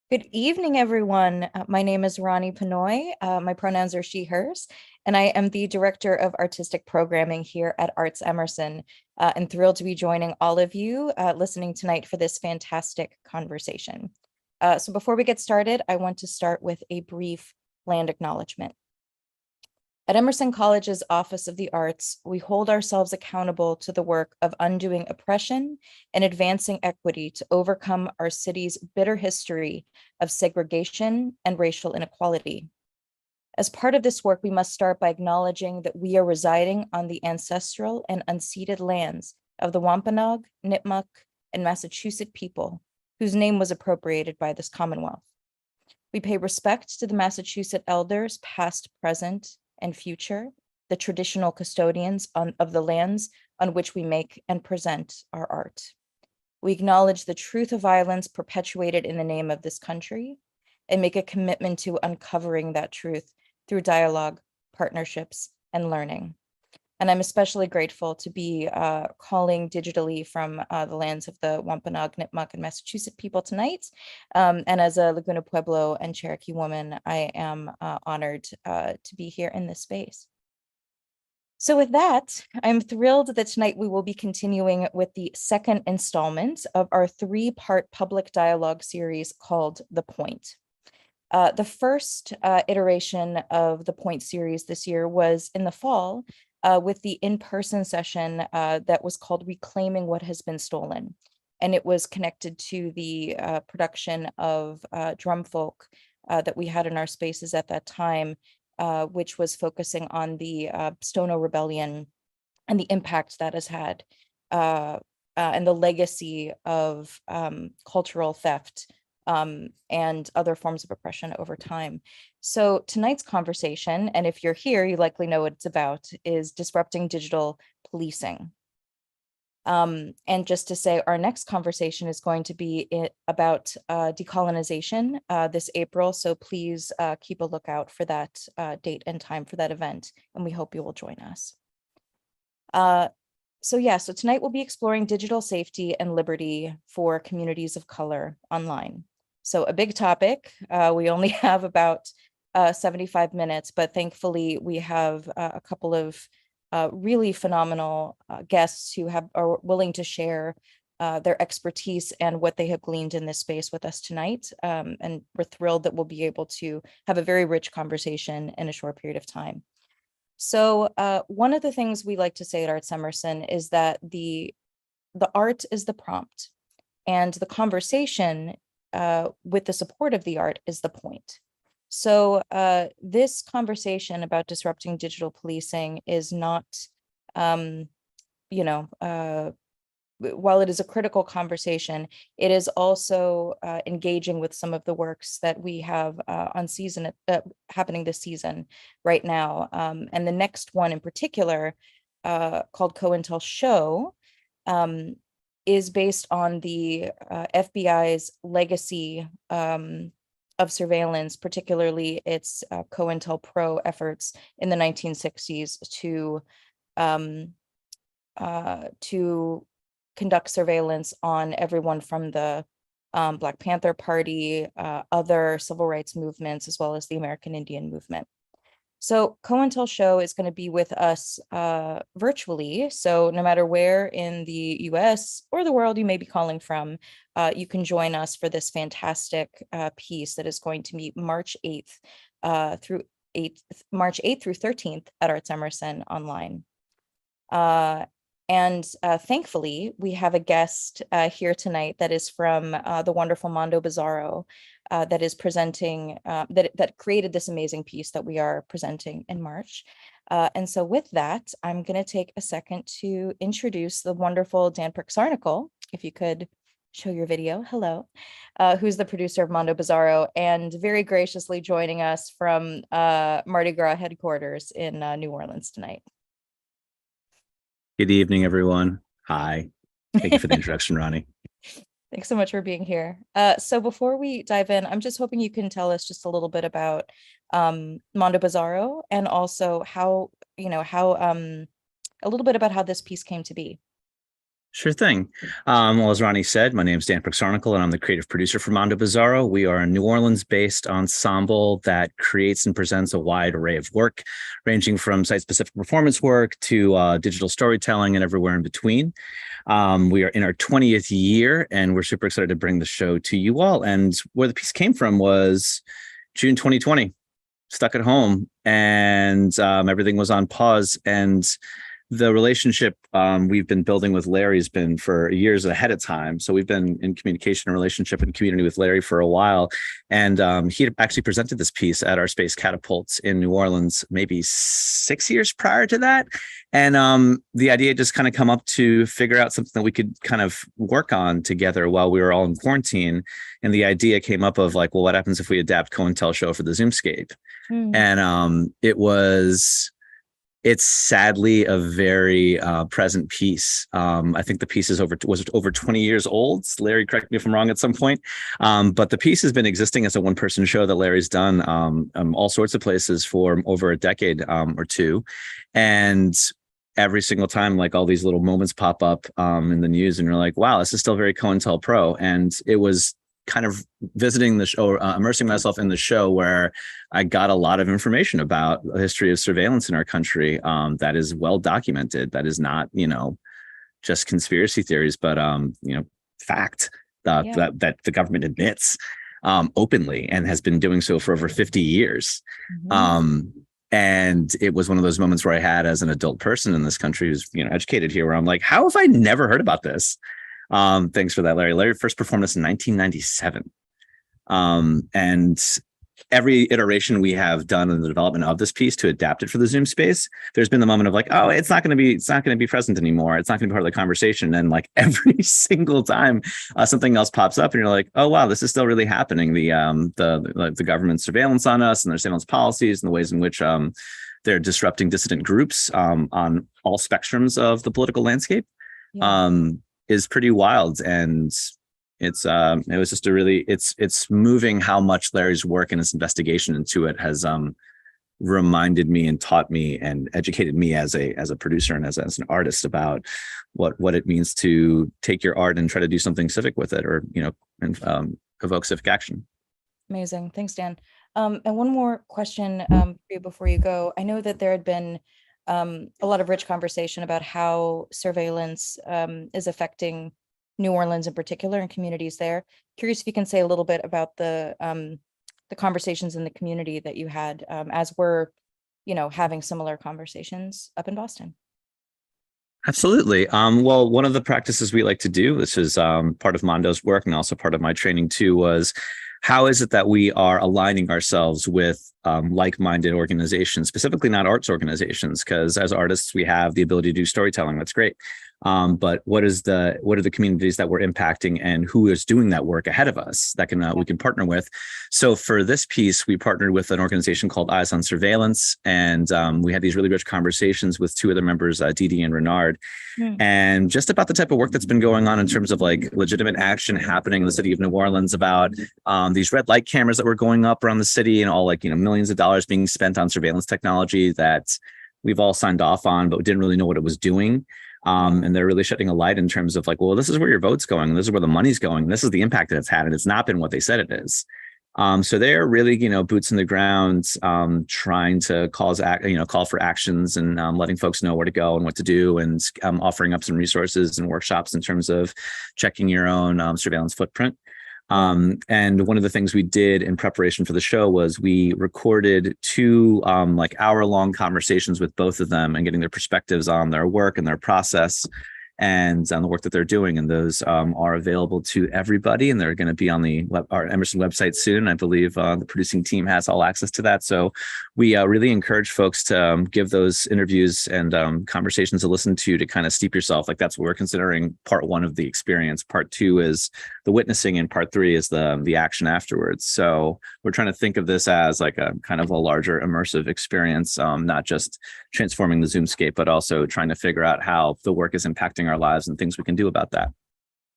Good evening, everyone. My name is Ronnie Pinoy. My pronouns are she, hers, and I am the Director of Artistic Programming here at Arts Emerson, and thrilled to be joining all of you listening tonight for this fantastic conversation. So before we get started, I want to start with a brief land acknowledgement. At Emerson College's Office of the Arts, we hold ourselves accountable to the work of undoing oppression and advancing equity to overcome our city's bitter history of segregation and racial inequality. As part of this work, we must start by acknowledging that we are residing on the ancestral and unceded lands of the Wampanoag, Nipmuc, and Massachusetts people, whose name was appropriated by this Commonwealth. We pay respect to the Massachusetts elders, past, present, and future, the traditional custodians of the lands on which we make and present our art. We acknowledge the truth of violence perpetuated in the name of this country and make a commitment to uncovering that truth through dialogue, partnerships, and learning. And I'm especially grateful to be calling digitally from the lands of the Wampanoag, Nipmuc, and Massachusetts people tonight. And as a Laguna Pueblo and Cherokee woman, I am honored to be here in this space. So with that, I'm thrilled that tonight we will be continuing with the second installment of our three-part public dialogue series called The Point. The first iteration of the Point series this year was in the fall with the in-person session that was called Reclaiming What Has Been Stolen. And it was connected to the production of Drum Folk that we had in our spaces at that time, which was focusing on the Stono Rebellion and the impact that has had and the legacy of cultural theft and other forms of oppression over time. So tonight's conversation, and if you're here, you likely know what it's about, is disrupting digital policing. And just to say, our next conversation is going to be about decolonization this April. So please keep a lookout for that date and time for that event. And we hope you will join us. So tonight we'll be exploring digital safety and liberty for communities of color online. So a big topic. We only have about 75 minutes, but thankfully we have a couple of really phenomenal guests who are willing to share their expertise and what they have gleaned in this space with us tonight. And we're thrilled that we'll be able to have a very rich conversation in a short period of time. So one of the things we like to say at Arts Emerson is that the art is the prompt, and the conversation with the support of the art is the point. So this conversation about disrupting digital policing is not, while it is a critical conversation, it is also engaging with some of the works that we have on season happening this season right now. And the next one in particular, called COINTELShow, is based on the FBI's legacy of surveillance, particularly its COINTELPRO efforts in the 1960s to conduct surveillance on everyone from the Black Panther Party, other civil rights movements, as well as the American Indian movement. So COINTELShow is going to be with us virtually. So no matter where in the US or the world you may be calling from, you can join us for this fantastic piece that is going to meet March 8th through 13th at Arts Emerson online. And thankfully, we have a guest here tonight that is from the wonderful Mondo Bizarro that is presenting, that created this amazing piece that we are presenting in March. And so with that, I'm going to take a second to introduce the wonderful Dan Prixarnicle, if you could show your video, hello, who's the producer of Mondo Bizarro and very graciously joining us from Mardi Gras headquarters in New Orleans tonight. Good evening, everyone. Hi. Thank you for the introduction, Ronnie. Thanks so much for being here. So before we dive in, I'm just hoping you can tell us just a little bit about Mondo Bizarro and also how a little bit about how this piece came to be. Sure thing. Well, as Ronnie said, my name is Dan Prexarnicle, and I'm the creative producer for Mondo Bizarro. We are a New Orleans-based ensemble that creates and presents a wide array of work, ranging from site-specific performance work to digital storytelling and everywhere in between. We are in our 20th year, and we're super excited to bring the show to you all. And where the piece came from was June 2020, stuck at home, and everything was on pause. And the relationship we've been building with Larry has been for years ahead of time. So we've been in communication, relationship, and community with Larry for a while. And he had actually presented this piece at our Space Catapults in New Orleans, maybe 6 years prior to that. And the idea just kind of come up to figure out something that we could kind of work on together while we were all in quarantine. And the idea came up of like, well, what happens if we adapt COINTELSHOW for the Zoomscape? And it's sadly a very present piece. I think the piece was over 20 years old. Larry, correct me if I'm wrong at some point. But the piece has been existing as a one-person show that Larry's done all sorts of places for over a decade or two. And every single time, like all these little moments pop up in the news, and you're like, wow, this is still very COINTELPRO. And it was kind of visiting the show, immersing myself in the show, where I got a lot of information about the history of surveillance in our country that is well documented. That is not, just conspiracy theories, but fact that the government admits openly and has been doing so for over 50 years. And it was one of those moments where I had, as an adult person in this country who's educated here, where I'm like, how have I never heard about this? Thanks for that, Larry. Larry first performed this in 1997. And every iteration we have done in the development of this piece to adapt it for the Zoom space, there's been the moment of like, oh, it's not going to be present anymore. It's not going to be part of the conversation. And like every single time something else pops up and you're like, oh, wow, this is still really happening. The government surveillance on us and their surveillance policies and the ways in which they're disrupting dissident groups on all spectrums of the political landscape. Is pretty wild. And it was just it's moving how much Larry's work and his investigation into it has reminded me and taught me and educated me as a producer and as an artist about what it means to take your art and try to do something civic with it, or and evoke civic action. Amazing. Thanks, Dan. And one more question for you before you go. I know that there had been a lot of rich conversation about how surveillance is affecting New Orleans in particular and communities there. Curious if you can say a little bit about the conversations in the community that you had as we're, having similar conversations up in Boston. Absolutely. Well, one of the practices we like to do, this is part of Mondo's work and also part of my training too, was how is it that we are aligning ourselves with like-minded organizations, specifically not arts organizations, because as artists, we have the ability to do storytelling. That's great. But what are the communities that we're impacting, and who is doing that work ahead of us that we can partner with? So for this piece, we partnered with an organization called Eyes on Surveillance, and we had these really rich conversations with two other members, Didi and Renard, and just about the type of work that's been going on in terms of like legitimate action happening in the city of New Orleans about these red light cameras that were going up around the city, and all like millions of dollars being spent on surveillance technology that we've all signed off on, but didn't really know what it was doing. And they're really shedding a light in terms of like, well, this is where your vote's going. This is where the money's going. This is the impact that it's had. And it's not been what they said it is. So they're really, boots in the ground, trying to call for actions and letting folks know where to go and what to do, and offering up some resources and workshops in terms of checking your own surveillance footprint. And one of the things we did in preparation for the show was we recorded two like hour-long conversations with both of them and getting their perspectives on their work and their process and on the work that they're doing. And those are available to everybody, and they're going to be on our Emerson website soon. I believe the producing team has all access to that. So we really encourage folks to give those interviews and conversations to listen to kind of steep yourself. Like that's what we're considering part one of the experience. Part two is the witnessing, and part three is the action afterwards. So we're trying to think of this as like a kind of a larger immersive experience, not just transforming the Zoomscape, but also trying to figure out how the work is impacting our lives and things we can do about that.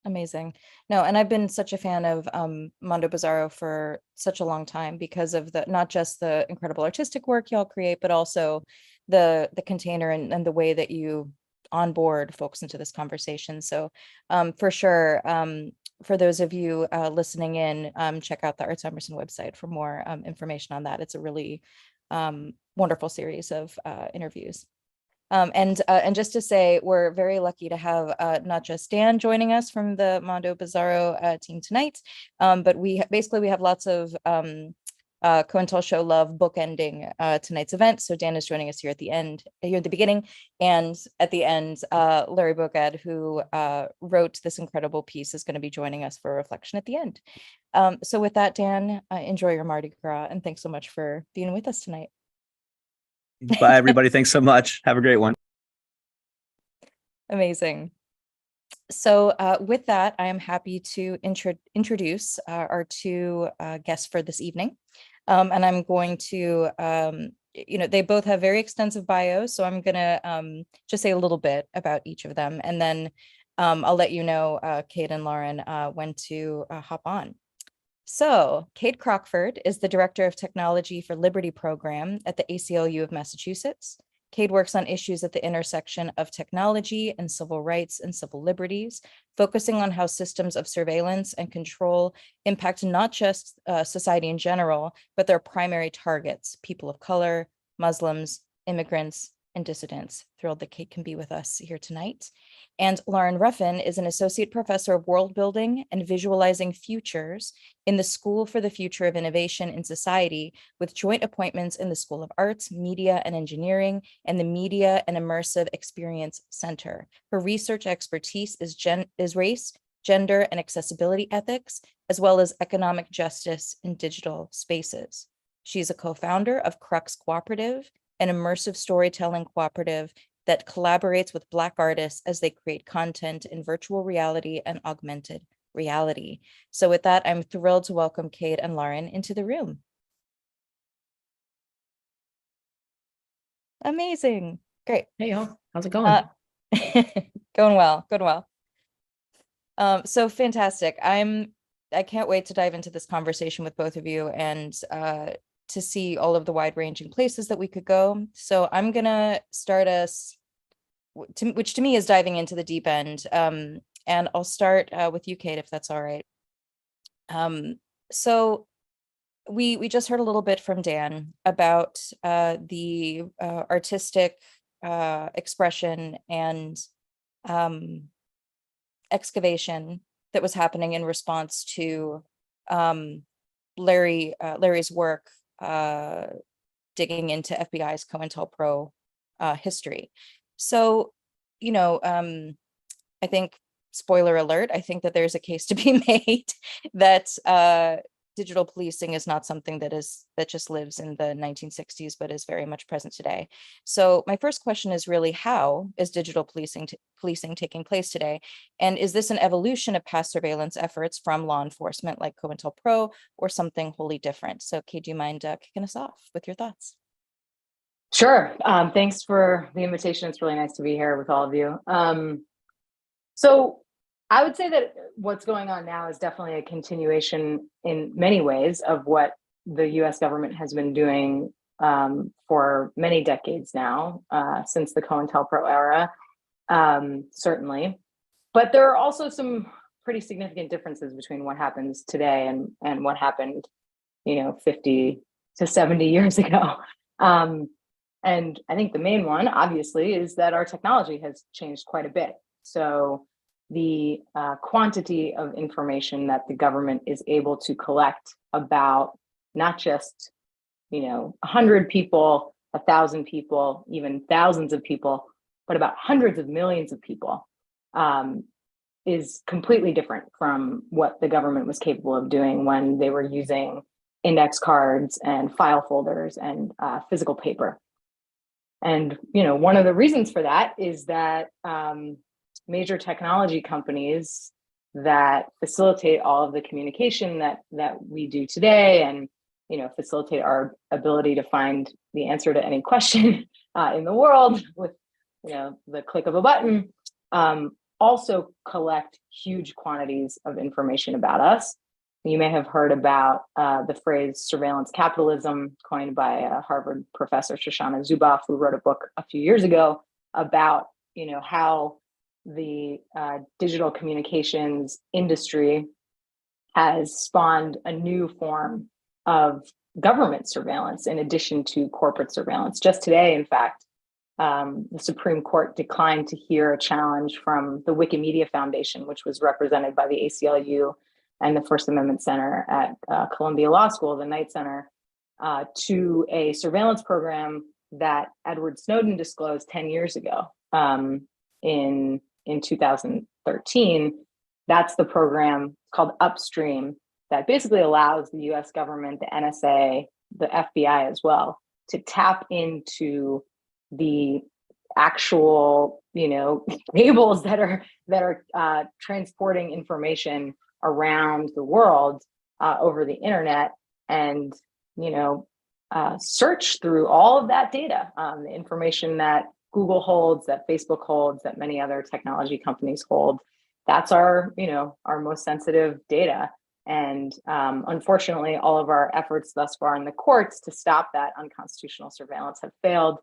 Amazing. No, and I've been such a fan of Mondo Bizarro for such a long time because of not just the incredible artistic work y'all create, but also the container and the way that you onboard folks into this conversation. So for sure, for those of you listening in, check out the Arts Emerson website for more information on that. It's a really wonderful series of interviews. And just to say, we're very lucky to have not just Dan joining us from the Mondo Bizarro team tonight, but we have lots of COINTELShow Love bookending tonight's event. So Dan is joining us here at the beginning, and at the end, Larry Bogad, who wrote this incredible piece, is going to be joining us for a reflection at the end. So with that, Dan, enjoy your Mardi Gras, and thanks so much for being with us tonight. Bye, everybody. Thanks so much. Have a great one. Amazing. So with that, I am happy to introduce our two guests for this evening. And I'm going to, they both have very extensive bios, so I'm going to just say a little bit about each of them. And then I'll let you know, Kate and Lauren, when to hop on. So Kate Crockford is the Director of Technology for Liberty Program at the ACLU of Massachusetts. Kate works on issues at the intersection of technology and civil rights and civil liberties, focusing on how systems of surveillance and control impact not just society in general, but their primary targets, people of color, Muslims, immigrants, and dissidents. Thrilled that Kate can be with us here tonight. And Lauren Ruffin is an associate professor of world building and visualizing futures in the School for the Future of Innovation in Society, with joint appointments in the School of Arts, Media and Engineering, and the Media and Immersive Experience Center. Her research expertise is race, gender, and accessibility ethics, as well as economic justice in digital spaces. She's a co-founder of Crux Cooperative, an immersive storytelling cooperative that collaborates with Black artists as they create content in virtual reality and augmented reality. So with that, I'm thrilled to welcome Kate and Lauren into the room. Amazing. Great. Hey, y'all. How's it going? Going well, going well. So fantastic. I can't wait to dive into this conversation with both of you and to see all of the wide-ranging places that we could go. So I'm gonna start us, which to me is diving into the deep end. And I'll start with you, Kate, if that's all right. So we just heard a little bit from Dan about the artistic expression and excavation that was happening in response to Larry's work digging into FBI's COINTELPRO history. So, I think, spoiler alert, I think that there's a case to be made that digital policing is not something that just lives in the 1960s, but is very much present today. So my first question is really, how is digital policing taking place today? And is this an evolution of past surveillance efforts from law enforcement like COINTELPRO, or something wholly different? So Kate, do you mind kicking us off with your thoughts? Sure. Thanks for the invitation. It's really nice to be here with all of you. So I would say that what's going on now is definitely a continuation in many ways of what the US government has been doing for many decades now, since the COINTELPRO era, certainly. But there are also some pretty significant differences between what happens today and what happened, 50 to 70 years ago. And I think the main one, obviously, is that our technology has changed quite a bit. So the quantity of information that the government is able to collect about not just, 100 people, 1,000 people, even thousands of people, but about hundreds of millions of people, is completely different from what the government was capable of doing when they were using index cards and file folders and physical paper. And, one of the reasons for that is that major technology companies that facilitate all of the communication that we do today, and facilitate our ability to find the answer to any question in the world with the click of a button, also collect huge quantities of information about us. You may have heard about the phrase surveillance capitalism, coined by a Harvard professor, Shoshana Zuboff, who wrote a book a few years ago about how the digital communications industry has spawned a new form of government surveillance in addition to corporate surveillance. Just today, in fact, the Supreme Court declined to hear a challenge from the Wikimedia Foundation, which was represented by the ACLU and the First Amendment Center at Columbia Law School, the Knight Center, to a surveillance program that Edward Snowden disclosed 10 years ago in 2013. That's the program called Upstream that basically allows the US government, the NSA, the FBI as well, to tap into the actual, cables that are transporting information around the world over the internet, and search through all of that data, the information that Google holds, that Facebook holds, that many other technology companies hold. That's our most sensitive data. And unfortunately, all of our efforts thus far in the courts to stop that unconstitutional surveillance have failed.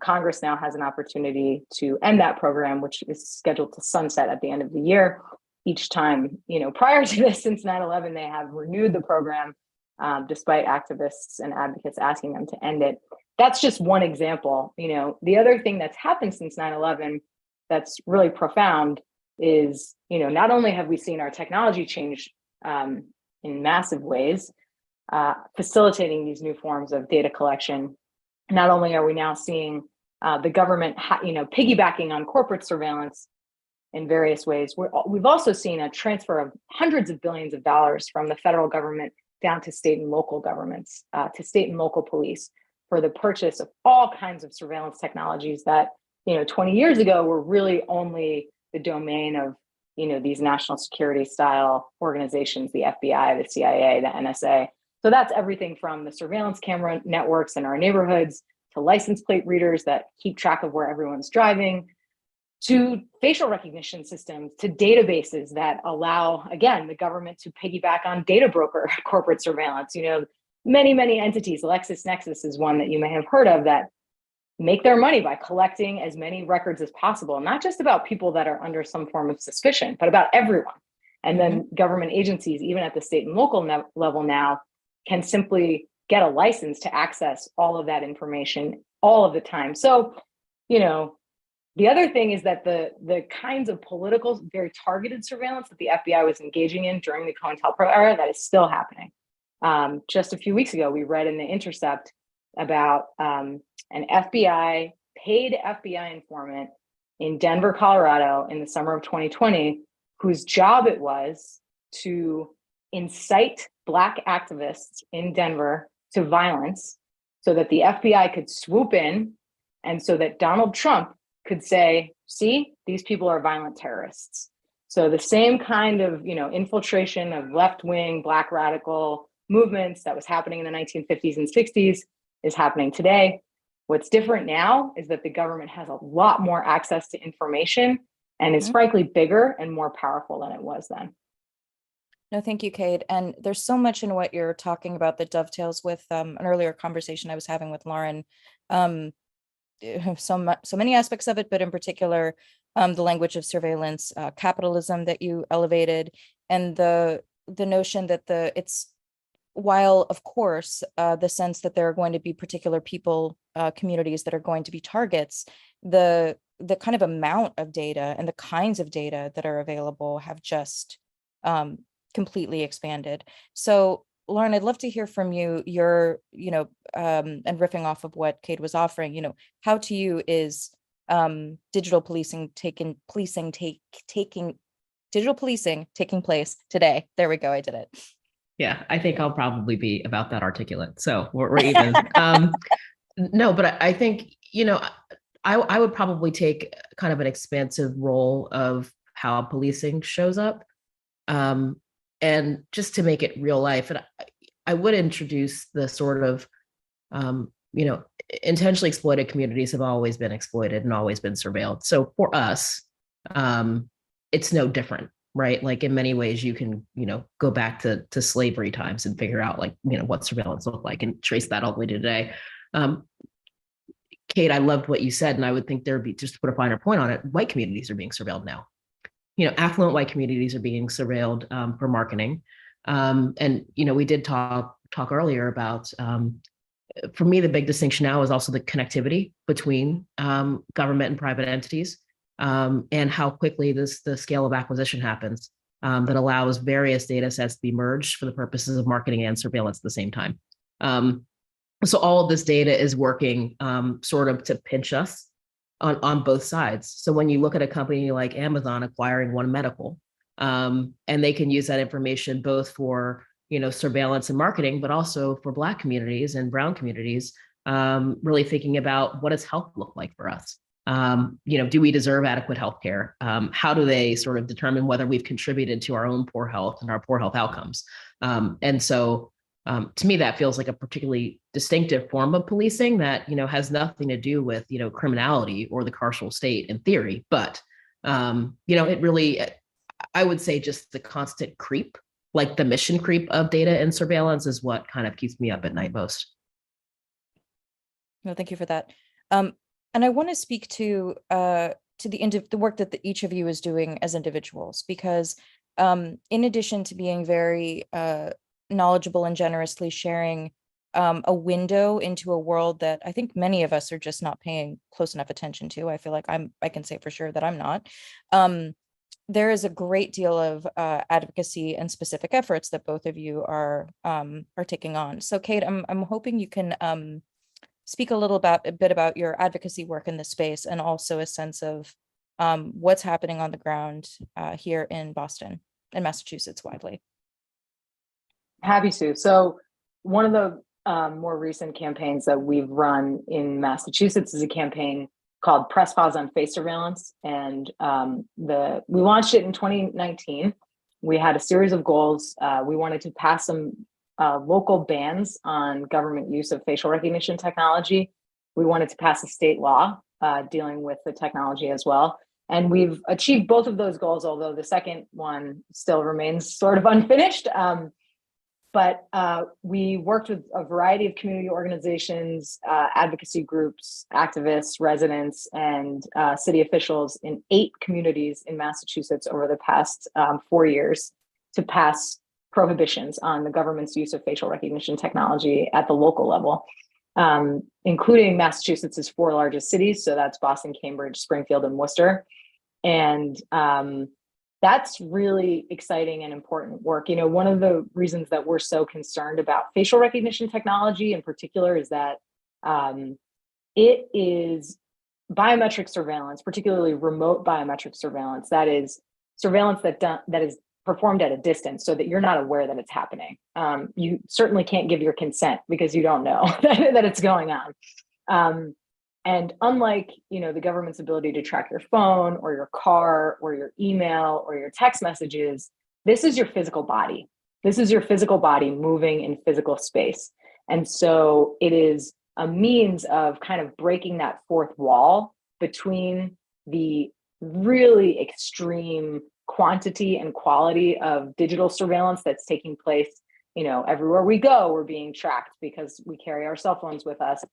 Congress now has an opportunity to end that program, which is scheduled to sunset at the end of the year. Each time, prior to this, since 9/11, they have renewed the program, despite activists and advocates asking them to end it. That's just one example. The other thing that's happened since 9/11 that's really profound is, not only have we seen our technology change in massive ways, facilitating these new forms of data collection, not only are we now seeing the government, piggybacking on corporate surveillance in various ways, we've also seen a transfer of hundreds of billions of dollars from the federal government down to state and local governments, to state and local police, for the purchase of all kinds of surveillance technologies that 20 years ago were really only the domain of these national security style organizations, the FBI, the CIA, the NSA. So that's everything from the surveillance camera networks in our neighborhoods, to license plate readers that keep track of where everyone's driving, to facial recognition systems, to databases that allow, again, the government to piggyback on data broker corporate surveillance. Many entities, LexisNexis is one that you may have heard of, that make their money by collecting as many records as possible, not just about people that are under some form of suspicion, but about everyone. And then government agencies, even at the state and local level now, can simply get a license to access all of that information all of the time. So, the other thing is that the kinds of political, very targeted surveillance that the FBI was engaging in during the COINTELPRO era, that is still happening. Just a few weeks ago, we read in The Intercept about an paid FBI informant in Denver, Colorado in the summer of 2020, whose job it was to incite Black activists in Denver to violence so that the FBI could swoop in, and so that Donald Trump could say, see, these people are violent terrorists. So the same kind of, infiltration of left-wing Black radical movements that was happening in the 1950s and 60s is happening today. What's different now is that the government has a lot more access to information and is frankly bigger and more powerful than it was then. No, thank you, Kate. And there's so much in what you're talking about that dovetails with an earlier conversation I was having with Lauren. So many aspects of it, but in particular, the language of surveillance, capitalism that you elevated, and the notion that it's, while of course the sense that there are going to be particular people, communities that are going to be targets, the kind of amount of data and the kinds of data that are available have just completely expanded. So Lauren, I'd love to hear from you, and riffing off of what Kate was offering, how to you is digital policing taking place today? There we go. I did it. Yeah, I think I'll probably be about that articulate. So we're even. No, but I think, I would probably take kind of an expansive role of how policing shows up. And just to make it real life, and I would introduce the sort of, intentionally exploited communities have always been exploited and always been surveilled. So for us, it's no different, right? Like in many ways, you can, go back to slavery times and figure out what surveillance looked like and trace that all the way to today. Kate, I loved what you said, and I would think there'd be, just to put a finer point on it, white communities are being surveilled now. Affluent white communities are being surveilled for marketing. And we did talk earlier about, for me, the big distinction now is also the connectivity between government and private entities, and how quickly the scale of acquisition happens, that allows various data sets to be merged for the purposes of marketing and surveillance at the same time. So all of this data is working sort of to pinch us on both sides. So when you look at a company like Amazon acquiring One Medical, and they can use that information both for surveillance and marketing, but also for Black communities and brown communities, really thinking about what does health look like for us? Do we deserve adequate health care? How do they sort of determine whether we've contributed to our own poor health and our poor health outcomes? And so to me, that feels like a particularly distinctive form of policing that, has nothing to do with, criminality or the carceral state in theory, but, it really, I would say just the constant creep, like the mission creep of data and surveillance is what kind of keeps me up at night most. No, thank you for that. And I want to speak to the work that each of you is doing as individuals, because in addition to being very knowledgeable and generously sharing a window into a world that I think many of us are just not paying close enough attention to. I feel like I can say for sure that I'm not. There is a great deal of advocacy and specific efforts that both of you are taking on. So Kate, I'm hoping you can speak a bit about your advocacy work in this space, and also a sense of what's happening on the ground here in Boston and Massachusetts widely. Happy to. So one of the more recent campaigns that we've run in Massachusetts is a campaign called Press Pause on Face Surveillance. And we launched it in 2019. We had a series of goals. We wanted to pass some local bans on government use of facial recognition technology. We wanted to pass a state law dealing with the technology as well. And we've achieved both of those goals, although the second one still remains sort of unfinished. But we worked with a variety of community organizations, advocacy groups, activists, residents, and city officials in 8 communities in Massachusetts over the past 4 years to pass prohibitions on the government's use of facial recognition technology at the local level, including Massachusetts' 4 largest cities. So that's Boston, Cambridge, Springfield, and Worcester. And that's really exciting and important work. One of the reasons that we're so concerned about facial recognition technology in particular is that it is biometric surveillance, particularly remote biometric surveillance. That is surveillance that is performed at a distance so that you're not aware that it's happening. You certainly can't give your consent because you don't know that it's going on. And unlike, the government's ability to track your phone or your car or your email or your text messages, this is your physical body. This is your physical body moving in physical space. And so it is a means of kind of breaking that fourth wall between the really extreme quantity and quality of digital surveillance that's taking place. Everywhere we go, we're being tracked because we carry our cell phones with us.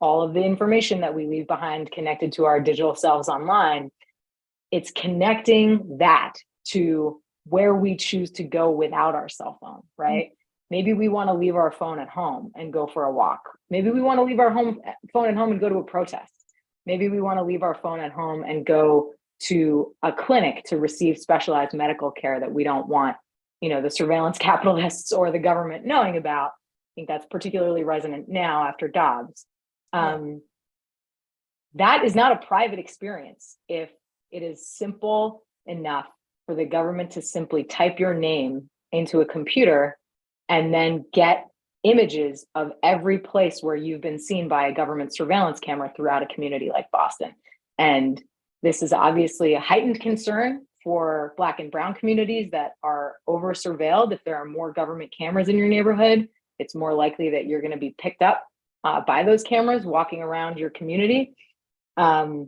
All of the information that we leave behind connected to our digital selves online, it's connecting that to where we choose to go without our cell phone, right? Maybe we want to leave our phone at home and go for a walk. Maybe we want to leave our phone at home and go to a protest. Maybe we want to leave our phone at home and go to a clinic to receive specialized medical care that we don't want, the surveillance capitalists or the government knowing about. I think that's particularly resonant now after Dobbs. That is not a private experience if it is simple enough for the government to simply type your name into a computer and then get images of every place where you've been seen by a government surveillance camera throughout a community like Boston. And this is obviously a heightened concern for Black and brown communities that are over surveilled. If there are more government cameras in your neighborhood, it's more likely that you're going to be picked up by those cameras walking around your community. So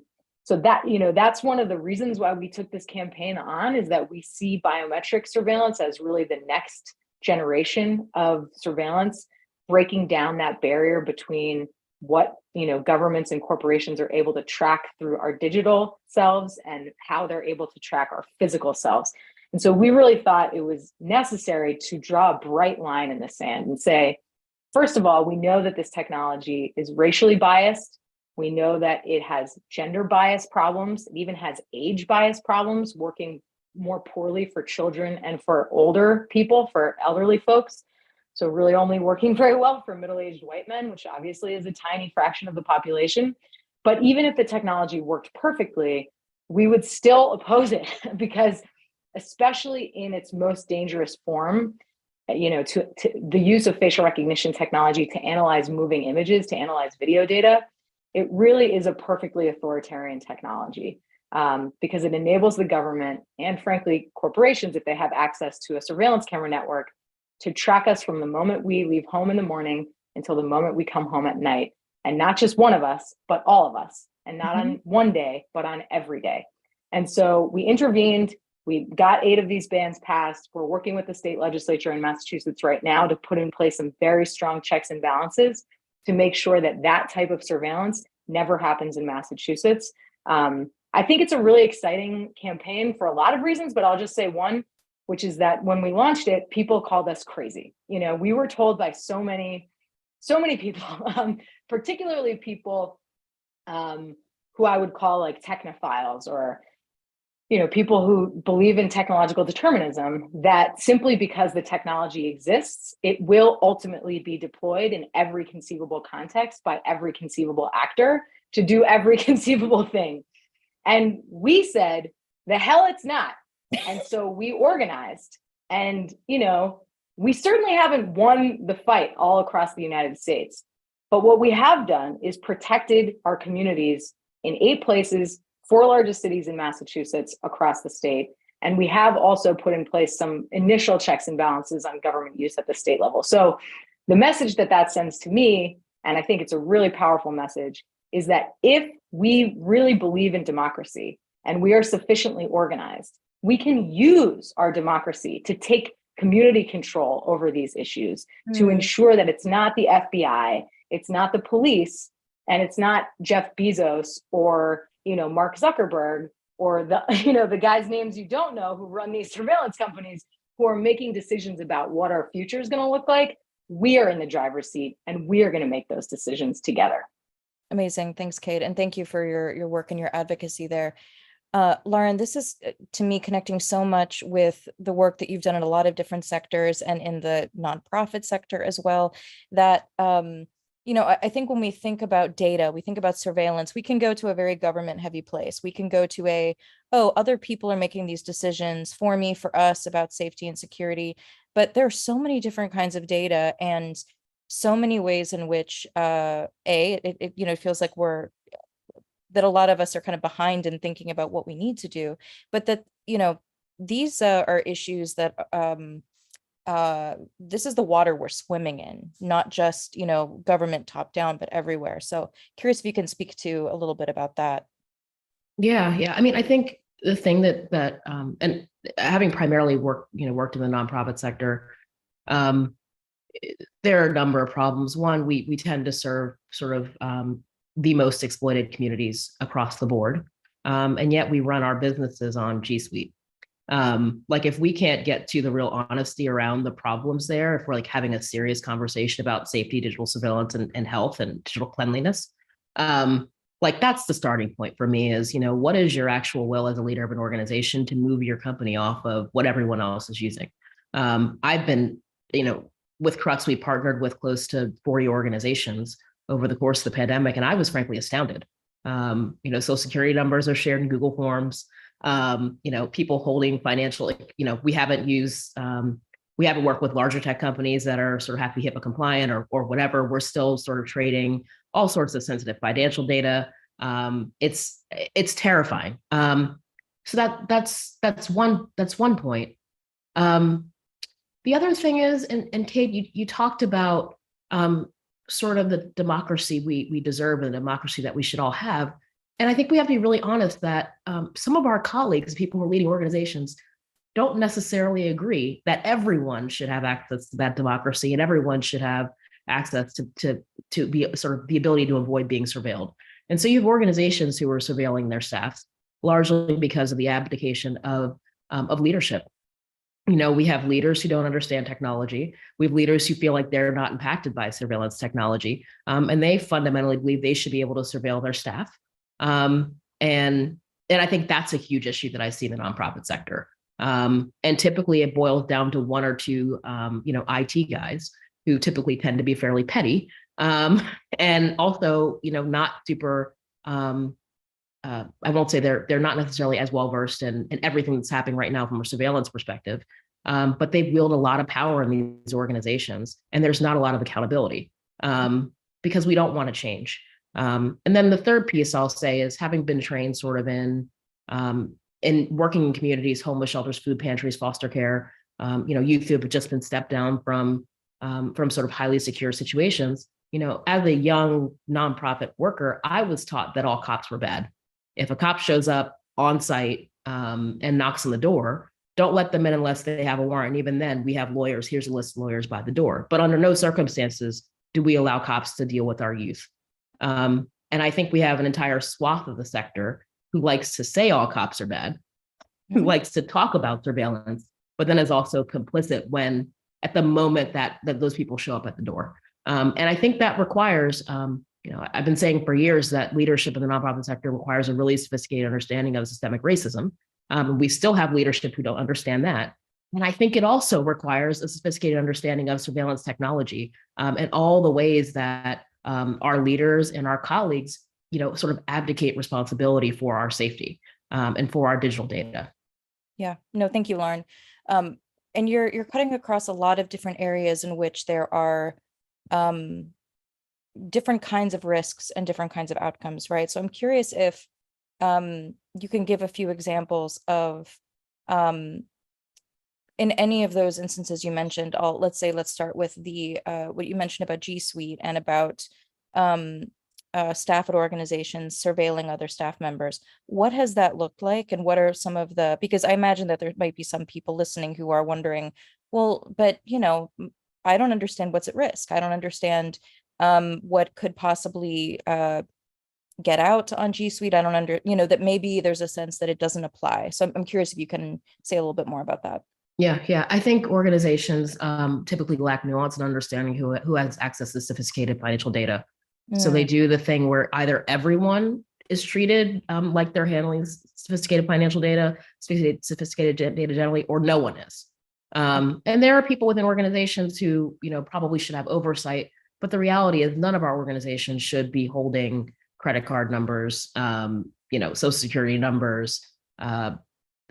that, that's one of the reasons why we took this campaign on, is that we see biometric surveillance as really the next generation of surveillance, breaking down that barrier between what, governments and corporations are able to track through our digital selves and how they're able to track our physical selves. And so we really thought it was necessary to draw a bright line in the sand and say, first of all, we know that this technology is racially biased. We know that it has gender bias problems. It even has age bias problems, working more poorly for children and for older people, for elderly folks. So really only working very well for middle-aged white men, which obviously is a tiny fraction of the population. But even if the technology worked perfectly, we would still oppose it because, especially in its most dangerous form, to the use of facial recognition technology to analyze moving images, to analyze video data, it really is a perfectly authoritarian technology because it enables the government and, frankly, corporations, if they have access to a surveillance camera network, to track us from the moment we leave home in the morning until the moment we come home at night. And not just one of us, but all of us. And not on one day, but on every day. And so we intervened. We got 8 of these bans passed. We're working with the state legislature in Massachusetts right now to put in place some very strong checks and balances to make sure that that type of surveillance never happens in Massachusetts. I think it's a really exciting campaign for a lot of reasons, but I'll just say one, which is that when we launched it, people called us crazy. We were told by so many people, particularly people who I would call like technophiles or people who believe in technological determinism, that simply because the technology exists, it will ultimately be deployed in every conceivable context by every conceivable actor to do every conceivable thing. And we said, the hell it's not. And so we organized, and, we certainly haven't won the fight all across the United States. But what we have done is protected our communities in 8 places, 4 largest cities in Massachusetts across the state. And we have also put in place some initial checks and balances on government use at the state level. So the message that sends to me, and I think it's a really powerful message, is that if we really believe in democracy and we are sufficiently organized, we can use our democracy to take community control over these issues, to ensure that it's not the FBI, it's not the police, and it's not Jeff Bezos or Mark Zuckerberg or the guys' names you don't know who run these surveillance companies who are making decisions about what our future is going to look like. We are in the driver's seat, and we are going to make those decisions together. Amazing. Thanks, Kate. And thank you for your work and your advocacy there. Lauren, this is, to me, connecting so much with the work that you've done in a lot of different sectors and in the nonprofit sector as well, that, I think when we think about data, we think about surveillance, we can go to a very government heavy place. We can go to other people are making these decisions for me, for us, about safety and security. But there are so many different kinds of data and so many ways in which, it feels like that a lot of us are kind of behind in thinking about what we need to do, but that, these are issues that this is the water we're swimming in, not just, government top down, but everywhere. So curious if you can speak to a little bit about that. Yeah. I mean, I think the thing that and having primarily worked in the nonprofit sector, there are a number of problems. One, we tend to serve sort of the most exploited communities across the board. And yet we run our businesses on G Suite. Like if we can't get to the real honesty around the problems there, if we're like having a serious conversation about safety, digital surveillance and health and digital cleanliness, like that's the starting point for me is, what is your actual will as a leader of an organization to move your company off of what everyone else is using? I've been, with Crux, we partnered with close to 40 organizations over the course of the pandemic. And I was frankly astounded. Social security numbers are shared in Google Forms. People holding financial, we haven't worked with larger tech companies that are sort of have to be HIPAA compliant or whatever. We're still sort of trading all sorts of sensitive financial data. It's terrifying. So that's one point. The other thing is, and Kate, you talked about sort of the democracy we deserve and the democracy that we should all have. And I think we have to be really honest that some of our colleagues, people who are leading organizations, don't necessarily agree that everyone should have access to that democracy and everyone should have access to be sort of the ability to avoid being surveilled. And so you have organizations who are surveilling their staff, largely because of the abdication of leadership. We have leaders who don't understand technology. We have leaders who feel like they're not impacted by surveillance technology, and they fundamentally believe they should be able to surveil their staff. And I think that's a huge issue that I see in the nonprofit sector. And typically it boils down to one or two, IT guys who typically tend to be fairly petty, and also, not super. I won't say they're not necessarily as well versed in everything that's happening right now from a surveillance perspective, but they wield a lot of power in these organizations, and there's not a lot of accountability because we don't want to change. And then the third piece I'll say is, having been trained sort of in working in communities, homeless shelters, food pantries, foster care, youth who have just been stepped down from sort of highly secure situations. As a young nonprofit worker, I was taught that all cops were bad. If a cop shows up on site and knocks on the door, don't let them in unless they have a warrant. Even then, we have lawyers. Here's a list of lawyers by the door. But under no circumstances do we allow cops to deal with our youth. And I think we have an entire swath of the sector who likes to say all cops are bad, who likes to talk about surveillance, but then is also complicit when at the moment that those people show up at the door. And I think that requires, I've been saying for years that leadership in the nonprofit sector requires a really sophisticated understanding of systemic racism. We still have leadership who don't understand that. And I think it also requires a sophisticated understanding of surveillance technology and all the ways that our leaders and our colleagues, sort of abdicate responsibility for our safety and for our digital data. Yeah, no, thank you, Lauren. And you're cutting across a lot of different areas in which there are different kinds of risks and different kinds of outcomes, right? So I'm curious if you can give a few examples of in any of those instances you mentioned. Let's start with the what you mentioned about G Suite and about staff at organizations surveilling other staff members. What has that looked like, and what are some of the, because I imagine that there might be some people listening who are wondering, well, but I don't understand what's at risk. I don't understand what could possibly get out on G Suite. I don't that maybe there's a sense that it doesn't apply. So I'm curious if you can say a little bit more about that. Yeah. I think organizations typically lack nuance and understanding who has access to sophisticated financial data. So they do the thing where either everyone is treated like they're handling sophisticated financial data, sophisticated data generally, or no one is. And there are people within organizations who, probably should have oversight, but the reality is none of our organizations should be holding credit card numbers, social security numbers,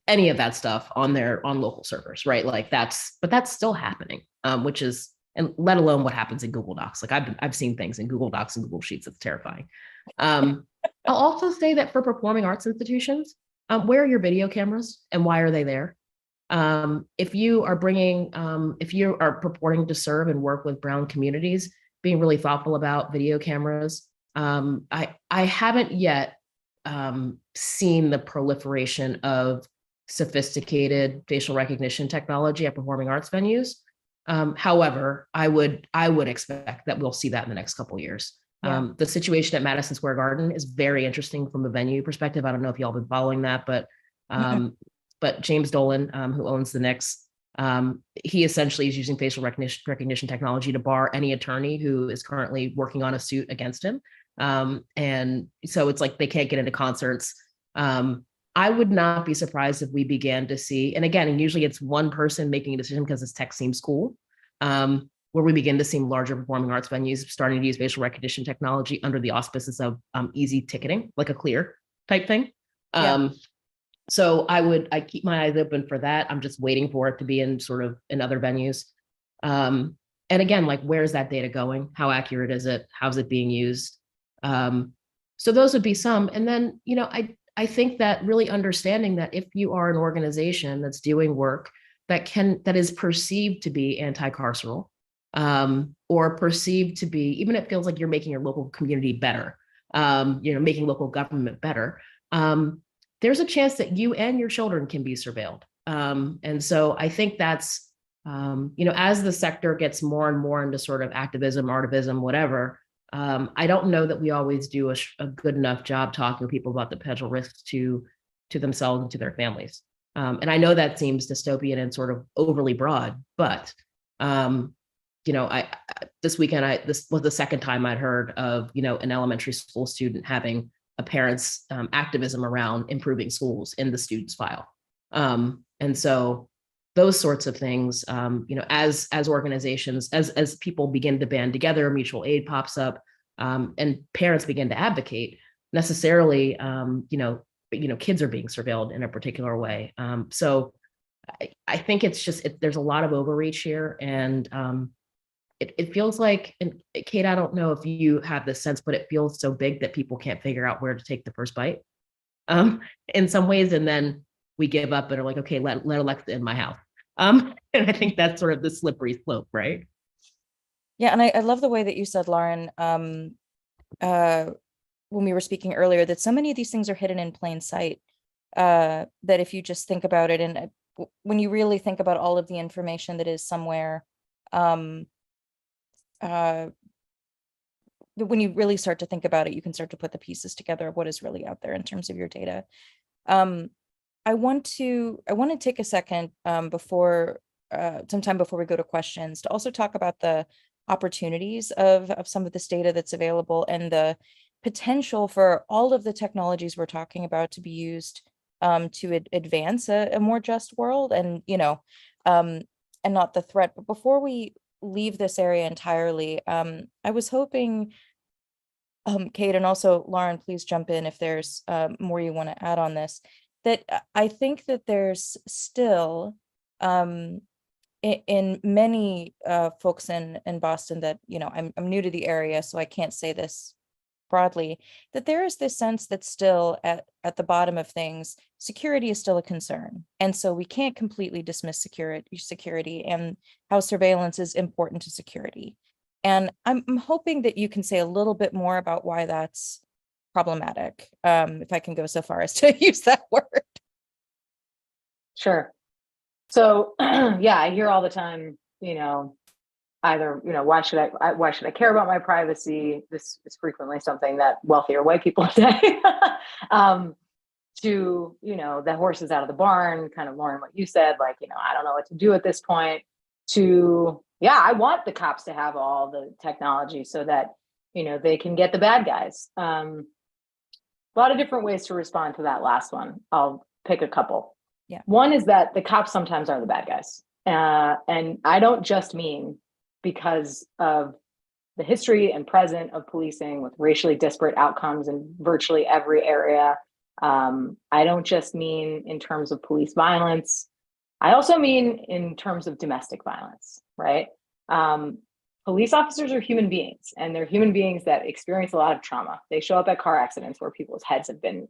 any of that stuff on local servers, right? But that's still happening, which is, and let alone what happens in Google Docs. Like I've seen things in Google Docs and Google Sheets that's terrifying. I'll also say that for performing arts institutions, where are your video cameras and why are they there? If you are purporting to serve and work with brown communities, being really thoughtful about video cameras. I haven't yet seen the proliferation of sophisticated facial recognition technology at performing arts venues. However, I would expect that we'll see that in the next couple of years. Yeah. The situation at Madison Square Garden is very interesting from a venue perspective. I don't know if y'all been following that, but James Dolan, who owns the Knicks, he essentially is using facial recognition technology to bar any attorney who is currently working on a suit against him. And so it's like they can't get into concerts. I would not be surprised if we began to see, and again, usually it's one person making a decision because this tech seems cool, where we begin to see larger performing arts venues starting to use facial recognition technology under the auspices of easy ticketing, like a Clear type thing. Yeah. So I keep my eyes open for that. I'm just waiting for it to be in other venues. And again, like, where's that data going? How accurate is it? How's it being used? So those would be some. And then, I think that really understanding that if you are an organization that's doing work that is perceived to be anti-carceral, or perceived to be, even if it feels like you're making your local community better, making local government better, there's a chance that you and your children can be surveilled. And so I think that's as the sector gets more and more into sort of activism, artivism, whatever, I don't know that we always do a good enough job talking to people about the potential risks to themselves and to their families. And I know that seems dystopian and sort of overly broad, but this weekend, this was the second time I'd heard of, an elementary school student having a parent's activism around improving schools in the student's file. And so those sorts of things, as organizations, as people begin to band together, mutual aid pops up, and parents begin to advocate, necessarily, kids are being surveilled in a particular way. So I think it's just, there's a lot of overreach here, and it feels like, and Kate, I don't know if you have this sense, but it feels so big that people can't figure out where to take the first bite, in some ways, and then we give up and are like, okay, let Alexa in my house. And I think that's sort of the slippery slope, right? Yeah, and I love the way that you said, Lauren, when we were speaking earlier, that so many of these things are hidden in plain sight, that if you just think about it, and when you really think about all of the information that is somewhere, when you really start to think about it, you can start to put the pieces together of what is really out there in terms of your data. I want to take a second sometime before we go to questions, to also talk about the opportunities of some of this data that's available, and the potential for all of the technologies we're talking about to be used to advance a more just world, and and not the threat. But before we leave this area entirely, I was hoping, Kate, and also Lauren, please jump in if there's more you want to add on this, that I think that there's still in many folks in Boston that, I'm new to the area, so I can't say this broadly, that there is this sense that still at the bottom of things, security is still a concern. And so we can't completely dismiss security and how surveillance is important to security. And I'm hoping that you can say a little bit more about why that's problematic, if I can go so far as to use that word. Sure. So yeah, I hear all the time, either, why should I care about my privacy? This is frequently something that wealthier white people say. To, the horse is out of the barn, kind of, Lauren, what you said, like, I don't know what to do at this point, to, yeah, I want the cops to have all the technology so that, they can get the bad guys. A lot of different ways to respond to that last one. I'll pick a couple. Yeah. One is that the cops sometimes are the bad guys. And I don't just mean because of the history and present of policing with racially disparate outcomes in virtually every area. I don't just mean in terms of police violence. I also mean in terms of domestic violence, right? Police officers are human beings, and they're human beings that experience a lot of trauma. They show up at car accidents where people's heads have been,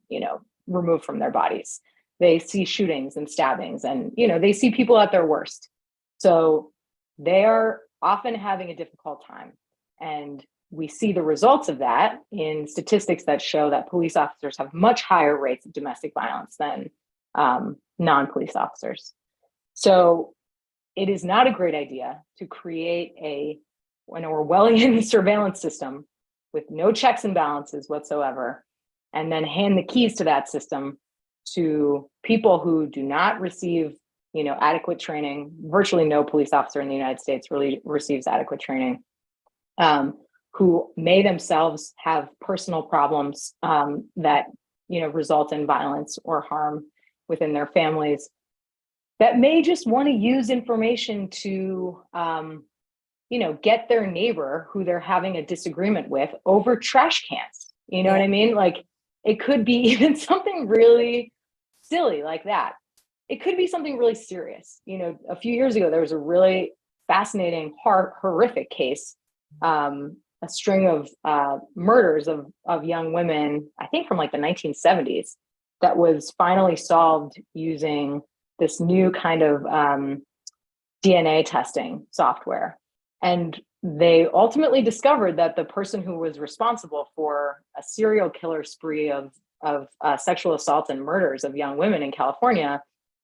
removed from their bodies. They see shootings and stabbings, and, they see people at their worst. So they are often having a difficult time. And we see the results of that in statistics that show that police officers have much higher rates of domestic violence than non-police officers. So it is not a great idea to create an Orwellian surveillance system with no checks and balances whatsoever, and then hand the keys to that system to people who do not receive, adequate training. Virtually no police officer in the United States really receives adequate training, who may themselves have personal problems that, result in violence or harm within their families, that may just want to use information to, get their neighbor who they're having a disagreement with over trash cans. You know what I mean? Like, it could be even something really silly like that. It could be something really serious. A few years ago, there was a really fascinating, horrific case, a string of murders of young women, I think from like the 1970s, that was finally solved using this new kind of DNA testing software. And they ultimately discovered that the person who was responsible for a serial killer spree of sexual assaults and murders of young women in California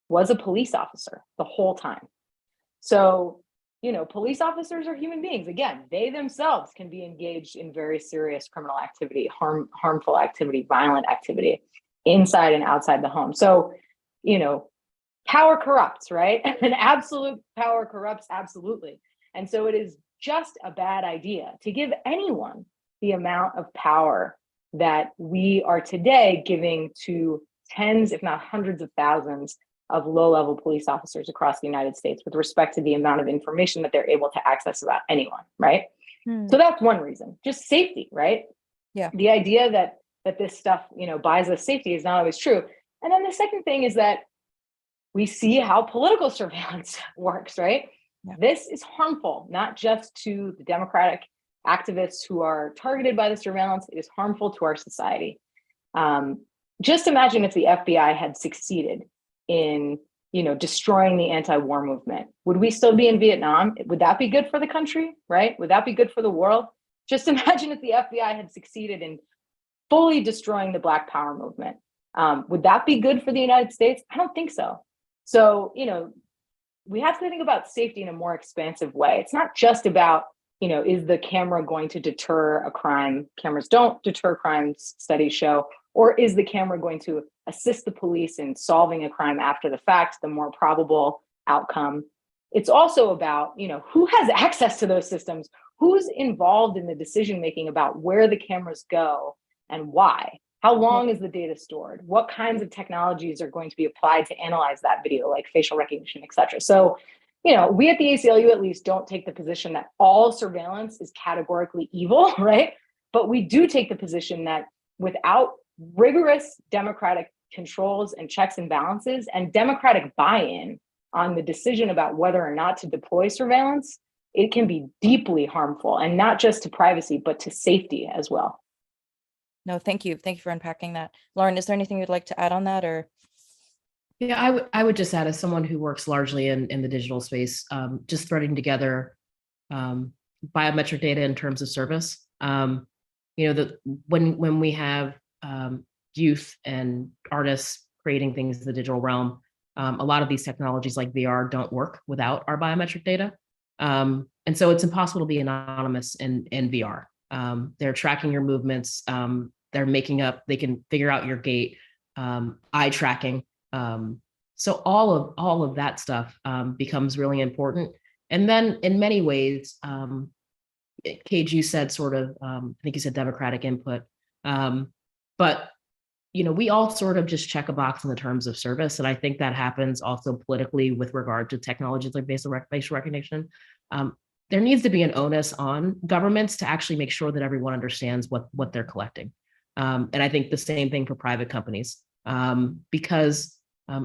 was a police officer the whole time. So, police officers are human beings. Again, they themselves can be engaged in very serious criminal activity, harmful activity, violent activity inside and outside the home. So, power corrupts, right? And absolute power corrupts absolutely. And so it is just a bad idea to give anyone the amount of power that we are today giving to tens, if not hundreds of thousands of low-level police officers across the United States with respect to the amount of information that they're able to access about anyone, right? So that's one reason, just safety, right? Yeah. The idea that this stuff, buys us safety is not always true. And then the second thing is that we see how political surveillance works, right? Yeah. This is harmful, not just to the Democratic activists who are targeted by the surveillance, it is harmful to our society. Just imagine if the FBI had succeeded in, destroying the anti-war movement. Would we still be in Vietnam? Would that be good for the country, right? Would that be good for the world? Just imagine if the FBI had succeeded in fully destroying the Black Power movement. Would that be good for the United States? I don't think so. So, we have to think about safety in a more expansive way. It's not just about, is the camera going to deter a crime? Cameras don't deter crimes, studies show. Or is the camera going to assist the police in solving a crime after the fact, the more probable outcome? It's also about, who has access to those systems? Who's involved in the decision-making about where the cameras go and why? How long is the data stored? What kinds of technologies are going to be applied to analyze that video, like facial recognition, et cetera? So, we at the ACLU at least don't take the position that all surveillance is categorically evil, right? But we do take the position that without rigorous democratic controls and checks and balances and democratic buy-in on the decision about whether or not to deploy surveillance, it can be deeply harmful, and not just to privacy, but to safety as well. No, thank you. Thank you for unpacking that. Lauren, is there anything you'd like to add on that, or? Yeah, I would just add, as someone who works largely in the digital space, just threading together biometric data in terms of service. When we have youth and artists creating things in the digital realm, a lot of these technologies like VR don't work without our biometric data. And so it's impossible to be anonymous in VR. They're tracking your movements. They can figure out your gait, eye tracking. So all of that stuff becomes really important. And then in many ways, Cage, you said sort of, I think you said democratic input, but we all sort of just check a box in the terms of service. And I think that happens also politically with regard to technologies like facial recognition. There needs to be an onus on governments to actually make sure that everyone understands what they're collecting. And I think the same thing for private companies, because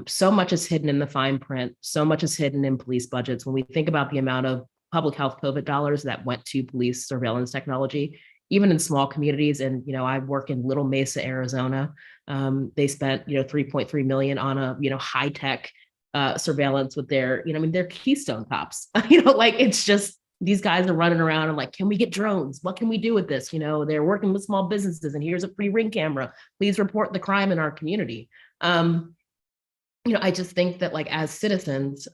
so much is hidden in the fine print, so much is hidden in police budgets. When we think about the amount of public health COVID dollars that went to police surveillance technology, even in small communities, and I work in Little Mesa, Arizona, they spent $3.3 million on a high tech surveillance with their they're Keystone cops. It's just, these guys are running around and like, can we get drones? What can we do with this? They're working with small businesses, and here's a free Ring camera. Please report the crime in our community. I just think that, like, as citizens,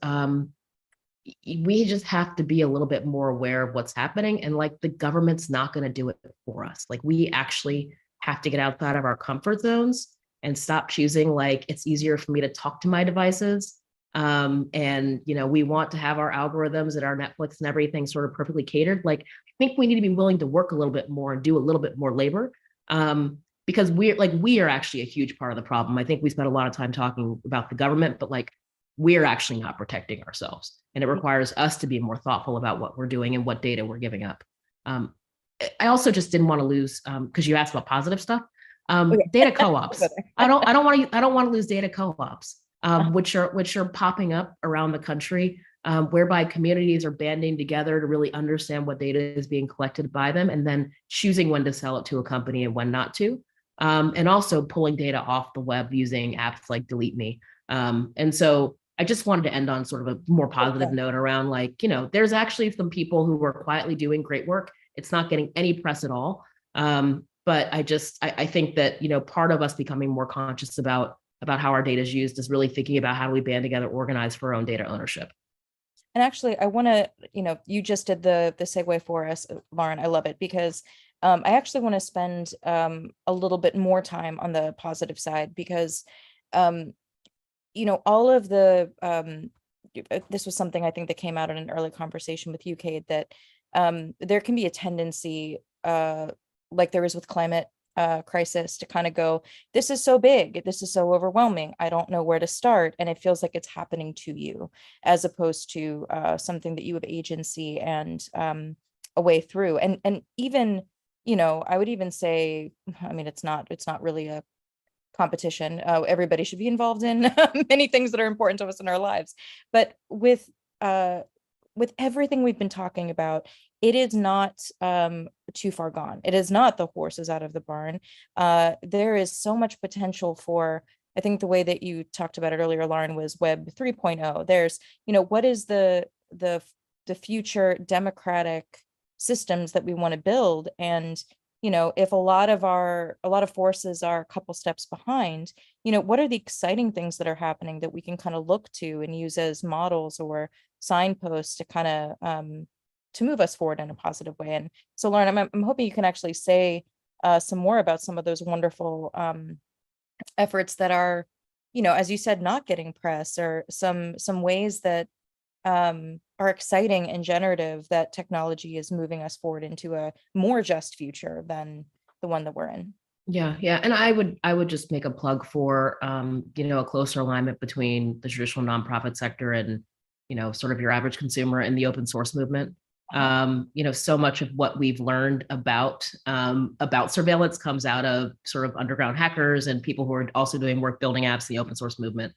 we just have to be a little bit more aware of what's happening, and like, the government's not going to do it for us. Like, we actually have to get outside of our comfort zones and stop choosing, like, it's easier for me to talk to my devices. We want to have our algorithms and our Netflix and everything sort of perfectly catered. Like, I think we need to be willing to work a little bit more and do a little bit more labor, because we are actually a huge part of the problem. I think we spent a lot of time talking about the government, but like, we're actually not protecting ourselves, and it requires us to be more thoughtful about what we're doing and what data we're giving up. I also just didn't want to lose, because you asked about positive stuff, data co-ops. I don't want to lose data co-ops. Which are popping up around the country, whereby communities are banding together to really understand what data is being collected by them, and then choosing when to sell it to a company and when not to, and also pulling data off the web using apps like Delete Me. And so I just wanted to end on sort of a more positive note around, like, there's actually some people who are quietly doing great work. It's not getting any press at all. But I think that, part of us becoming more conscious about how our data is used is really thinking about how do we band together, organize for our own data ownership. And actually, I want to, you just did the segue for us, Lauren. I love it because I actually want to spend a little bit more time on the positive side because, um, all of the, this was something I think that came out in an early conversation with you, Kate, that there can be a tendency, like there is with climate crisis, to kind of go, this is so big, this is so overwhelming, I don't know where to start, and it feels like it's happening to you, as opposed to something that you have agency and a way through. And even, I would even say, I mean, it's not really a competition. Everybody should be involved in many things that are important to us in our lives, but with everything we've been talking about, it is not too far gone. It is not the horses out of the barn. There is so much potential for, I think the way that you talked about it earlier, Lauren, was Web 3.0. There's, what is the future democratic systems that we want to build? And, if a lot of forces are a couple steps behind, what are the exciting things that are happening that we can kind of look to and use as models or signposts to kind of to move us forward in a positive way? And so, Lauren, I'm hoping you can actually say some more about some of those wonderful efforts that are, as you said, not getting press, or some ways that are exciting and generative, that technology is moving us forward into a more just future than the one that we're in. Yeah. And I would just make a plug for a closer alignment between the traditional nonprofit sector and, sort of your average consumer and the open source movement. So much of what we've learned about surveillance comes out of sort of underground hackers and people who are also doing work building apps, the open source movement.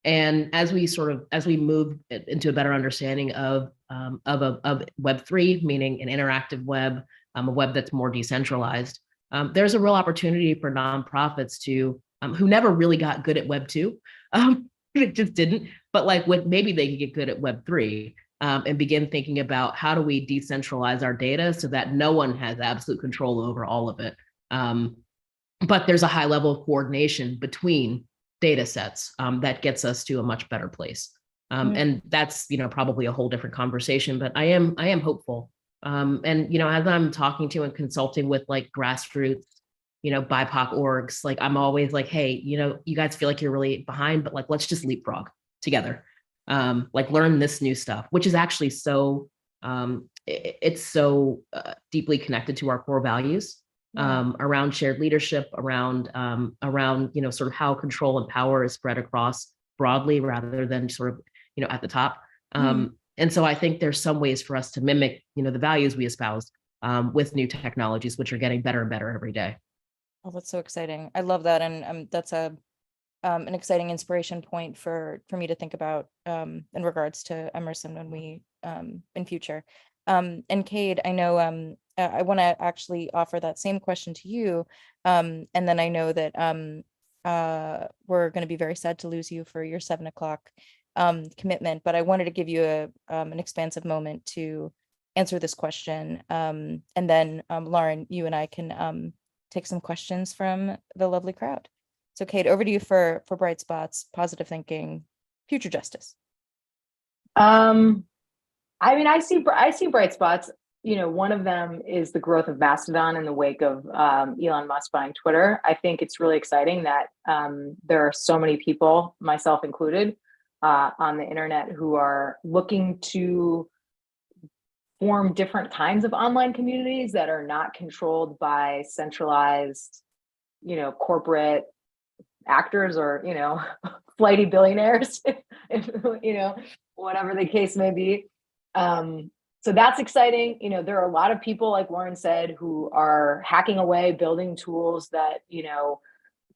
And as we move into a better understanding of Web3, meaning an interactive web, a web that's more decentralized, there's a real opportunity for nonprofits to who never really got good at Web2, it just didn't, but maybe they could get good at Web3 and begin thinking about how do we decentralize our data so that no one has absolute control over all of it. But there's a high level of coordination between data sets that gets us to a much better place. And that's, probably a whole different conversation, but I am hopeful. And, as I'm talking to and consulting with grassroots, BIPOC orgs, I'm always like, hey, you guys feel like you're really behind, but let's just leapfrog together. Learn this new stuff, which is actually so, it's so deeply connected to our core values. Around shared leadership, around sort of how control and power is spread across broadly rather than sort of at the top. And so I think there's some ways for us to mimic the values we espouse with new technologies, which are getting better and better every day. Oh, that's so exciting! I love that, and that's an exciting inspiration point for me to think about in regards to Emerson when we in future. And Cade, I know I want to actually offer that same question to you. And then I know that we're going to be very sad to lose you for your 7:00 commitment, but I wanted to give you an expansive moment to answer this question. And then Lauren, you and I can take some questions from the lovely crowd. So Cade, over to you for bright spots, positive thinking, future justice. I mean, I see bright spots. One of them is the growth of Mastodon in the wake of Elon Musk buying Twitter. I think it's really exciting that there are so many people, myself included, on the internet who are looking to form different kinds of online communities that are not controlled by centralized, corporate actors or, flighty billionaires, whatever the case may be. So that's exciting. There are a lot of people, like Lauren said, who are hacking away, building tools that,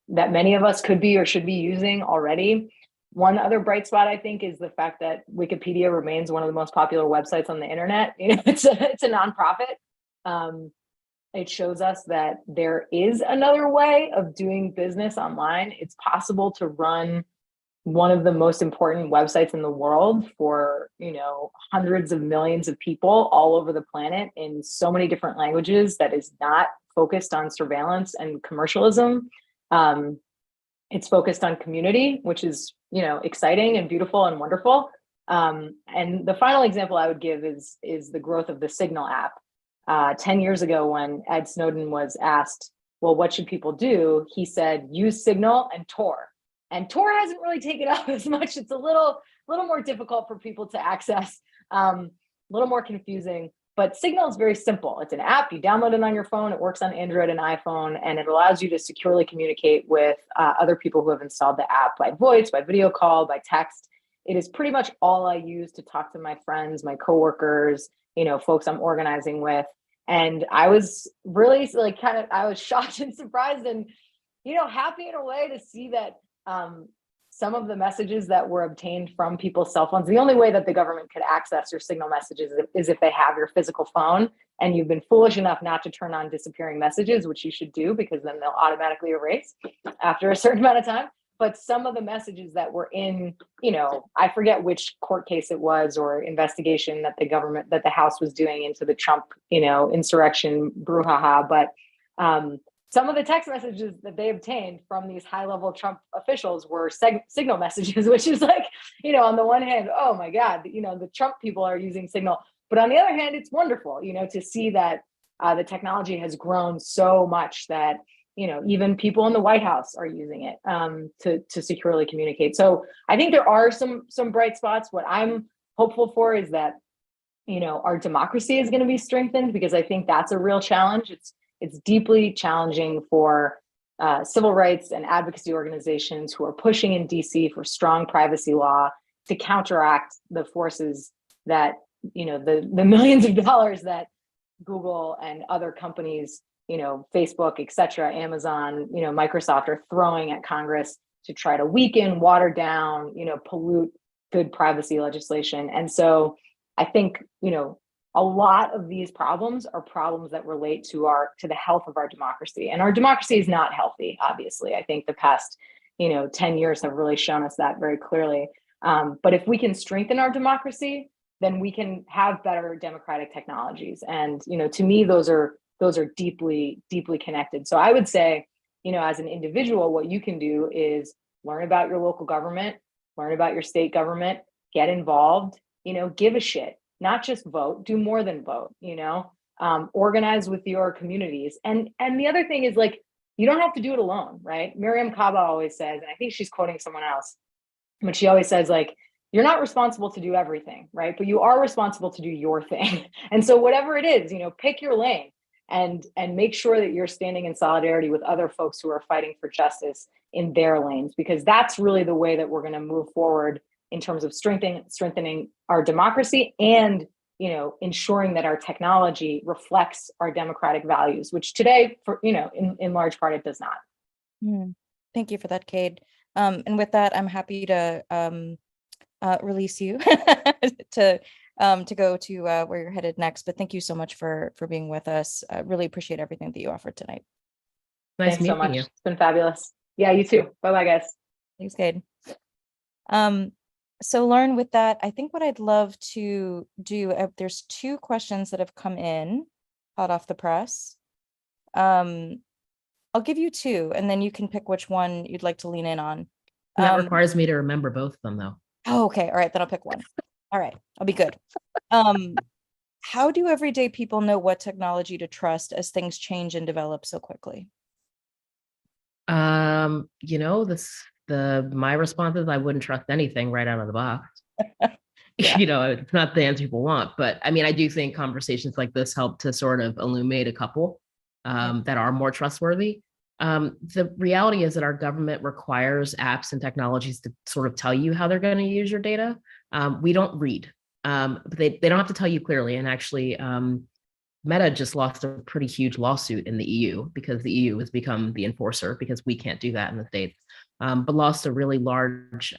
that many of us could be or should be using already. One other bright spot, I think, is the fact that Wikipedia remains one of the most popular websites on the internet. It's a nonprofit. It shows us that there is another way of doing business online. It's possible to run one of the most important websites in the world for, hundreds of millions of people all over the planet in so many different languages that is not focused on surveillance and commercialism. It's focused on community, which is, exciting and beautiful and wonderful. And the final example I would give is the growth of the Signal app. 10 years ago, when Ed Snowden was asked, well, what should people do? He said, use Signal and Tor. And Tor hasn't really taken up as much. It's a little more difficult for people to access, a little more confusing. But Signal is very simple. It's an app. You download it on your phone. It works on Android and iPhone, and it allows you to securely communicate with other people who have installed the app by voice, by video call, by text. It is pretty much all I use to talk to my friends, my coworkers, folks I'm organizing with. And I was really I was shocked and surprised and, happy in a way to see that some of the messages that were obtained from people's cell phones, the only way that the government could access your Signal messages is if they have your physical phone and you've been foolish enough not to turn on disappearing messages, which you should do because then they'll automatically erase after a certain amount of time. But some of the messages that were in, I forget which court case it was or investigation that the House was doing into the Trump, insurrection brouhaha. But some of the text messages that they obtained from these high-level Trump officials were Signal messages, which is like, on the one hand, oh my God, the Trump people are using Signal. But on the other hand, it's wonderful, to see that the technology has grown so much that, even people in the White House are using it to securely communicate. So I think there are some bright spots. What I'm hopeful for is that, our democracy is going to be strengthened, because I think that's a real challenge. It's deeply challenging for civil rights and advocacy organizations who are pushing in DC for strong privacy law to counteract the forces that, the millions of dollars that Google and other companies, Facebook, et cetera, Amazon, Microsoft are throwing at Congress to try to weaken, water down, pollute good privacy legislation. And so I think, a lot of these problems are problems that relate to the health of our democracy. And our democracy is not healthy, obviously. I think the past, 10 years have really shown us that very clearly. But if we can strengthen our democracy, then we can have better democratic technologies. And, to me, those are deeply, deeply connected. So I would say, as an individual, what you can do is learn about your local government, learn about your state government, get involved, give a shit. Not just vote, do more than vote, organize with your communities. And the other thing is, you don't have to do it alone, right? Miriam Kaba always says, and I think she's quoting someone else, but she always says, you're not responsible to do everything, right? But you are responsible to do your thing. And so whatever it is, pick your lane and make sure that you're standing in solidarity with other folks who are fighting for justice in their lanes, because that's really the way that we're going to move forward in terms of strengthening our democracy and, ensuring that our technology reflects our democratic values, which today, in large part, it does not. Thank you for that, Cade. And with that, I'm happy to release you to go to where you're headed next. But thank you so much for being with us. I really appreciate everything that you offered tonight. Nice Thanks so meeting much. you. It's been fabulous. Yeah, you too. Bye-bye, guys. Thanks, Cade. So Lauren, with that, I think what I'd love to do, there's two questions that have come in hot off the press. I'll give you two, and then you can pick which one you'd like to lean in on. That requires me to remember both of them, though. Oh, okay. All right, then I'll pick one. All right, I'll be good. How do everyday people know what technology to trust as things change and develop so quickly? My response is I wouldn't trust anything right out of the box. Yeah. It's not the answer people want, but I do think conversations like this help to sort of illuminate a couple that are more trustworthy. The reality is that our government requires apps and technologies to sort of tell you how they're going to use your data. We don't read, but they don't have to tell you clearly. And actually, Meta just lost a pretty huge lawsuit in the EU because the EU has become the enforcer because we can't do that in the States. But lost a really large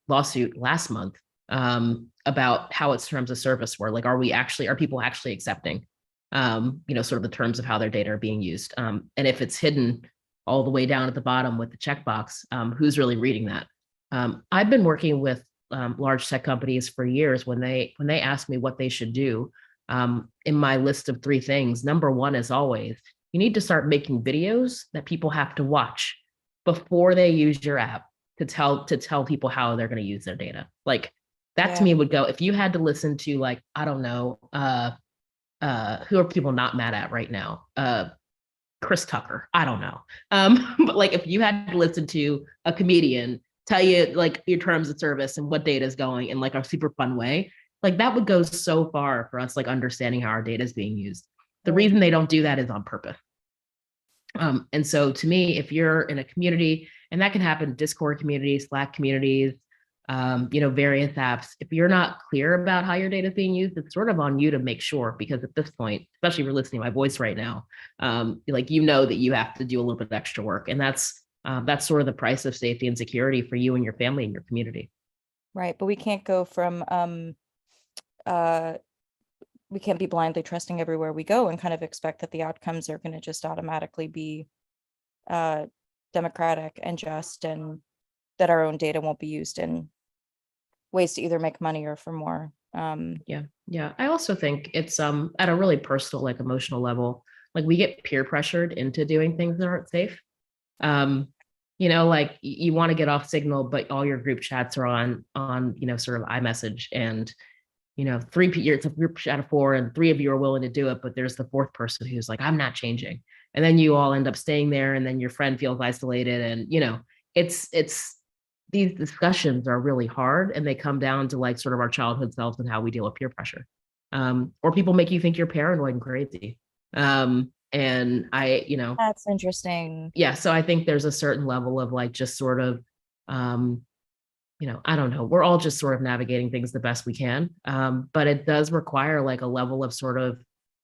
lawsuit last month about how its terms of service were. Are people actually accepting, sort of the terms of how their data are being used? And if it's hidden all the way down at the bottom with the checkbox, who's really reading that? I've been working with large tech companies for years. When they ask me what they should do, in my list of 3 things, number 1 is always, you need to start making videos that people have to watch before they use your app to tell people how they're going to use their data. That to Yeah. me would go, if you had to listen to like, I don't know, who are people not mad at right now? Chris Tucker. I don't know. But like if you had to listen to a comedian tell you like your terms of service and what data is going in like a super fun way, like that would go so far for us like understanding how our data is being used. The Right. reason they don't do that is on purpose. And so to me, if you're in a community, and that can happen Discord communities, Slack communities, various apps, if you're not clear about how your data is being used, it's sort of on you to make sure, because at this point, especially if you're listening to my voice right now, that you have to do a little bit of extra work. And that's sort of the price of safety and security for you and your family and your community. Right. But we can't go from we can't be blindly trusting everywhere we go and kind of expect that the outcomes are going to just automatically be democratic and just, and that our own data won't be used in ways to either make money or for more. Yeah. I also think it's at a really personal, like emotional level, like we get peer pressured into doing things that aren't safe. Like you want to get off Signal, but all your group chats are on sort of iMessage, and it's a group chat of 4 and 3 of you are willing to do it, but there's the 4th person who's like, I'm not changing. And then you all end up staying there, and then your friend feels isolated. And, it's these discussions are really hard, and they come down to like sort of our childhood selves and how we deal with peer pressure. Or people make you think you're paranoid and crazy. And That's interesting. yeah, so I think there's a certain level of like just sort of, I don't know, we're all just sort of navigating things the best we can. But it does require like a level of sort of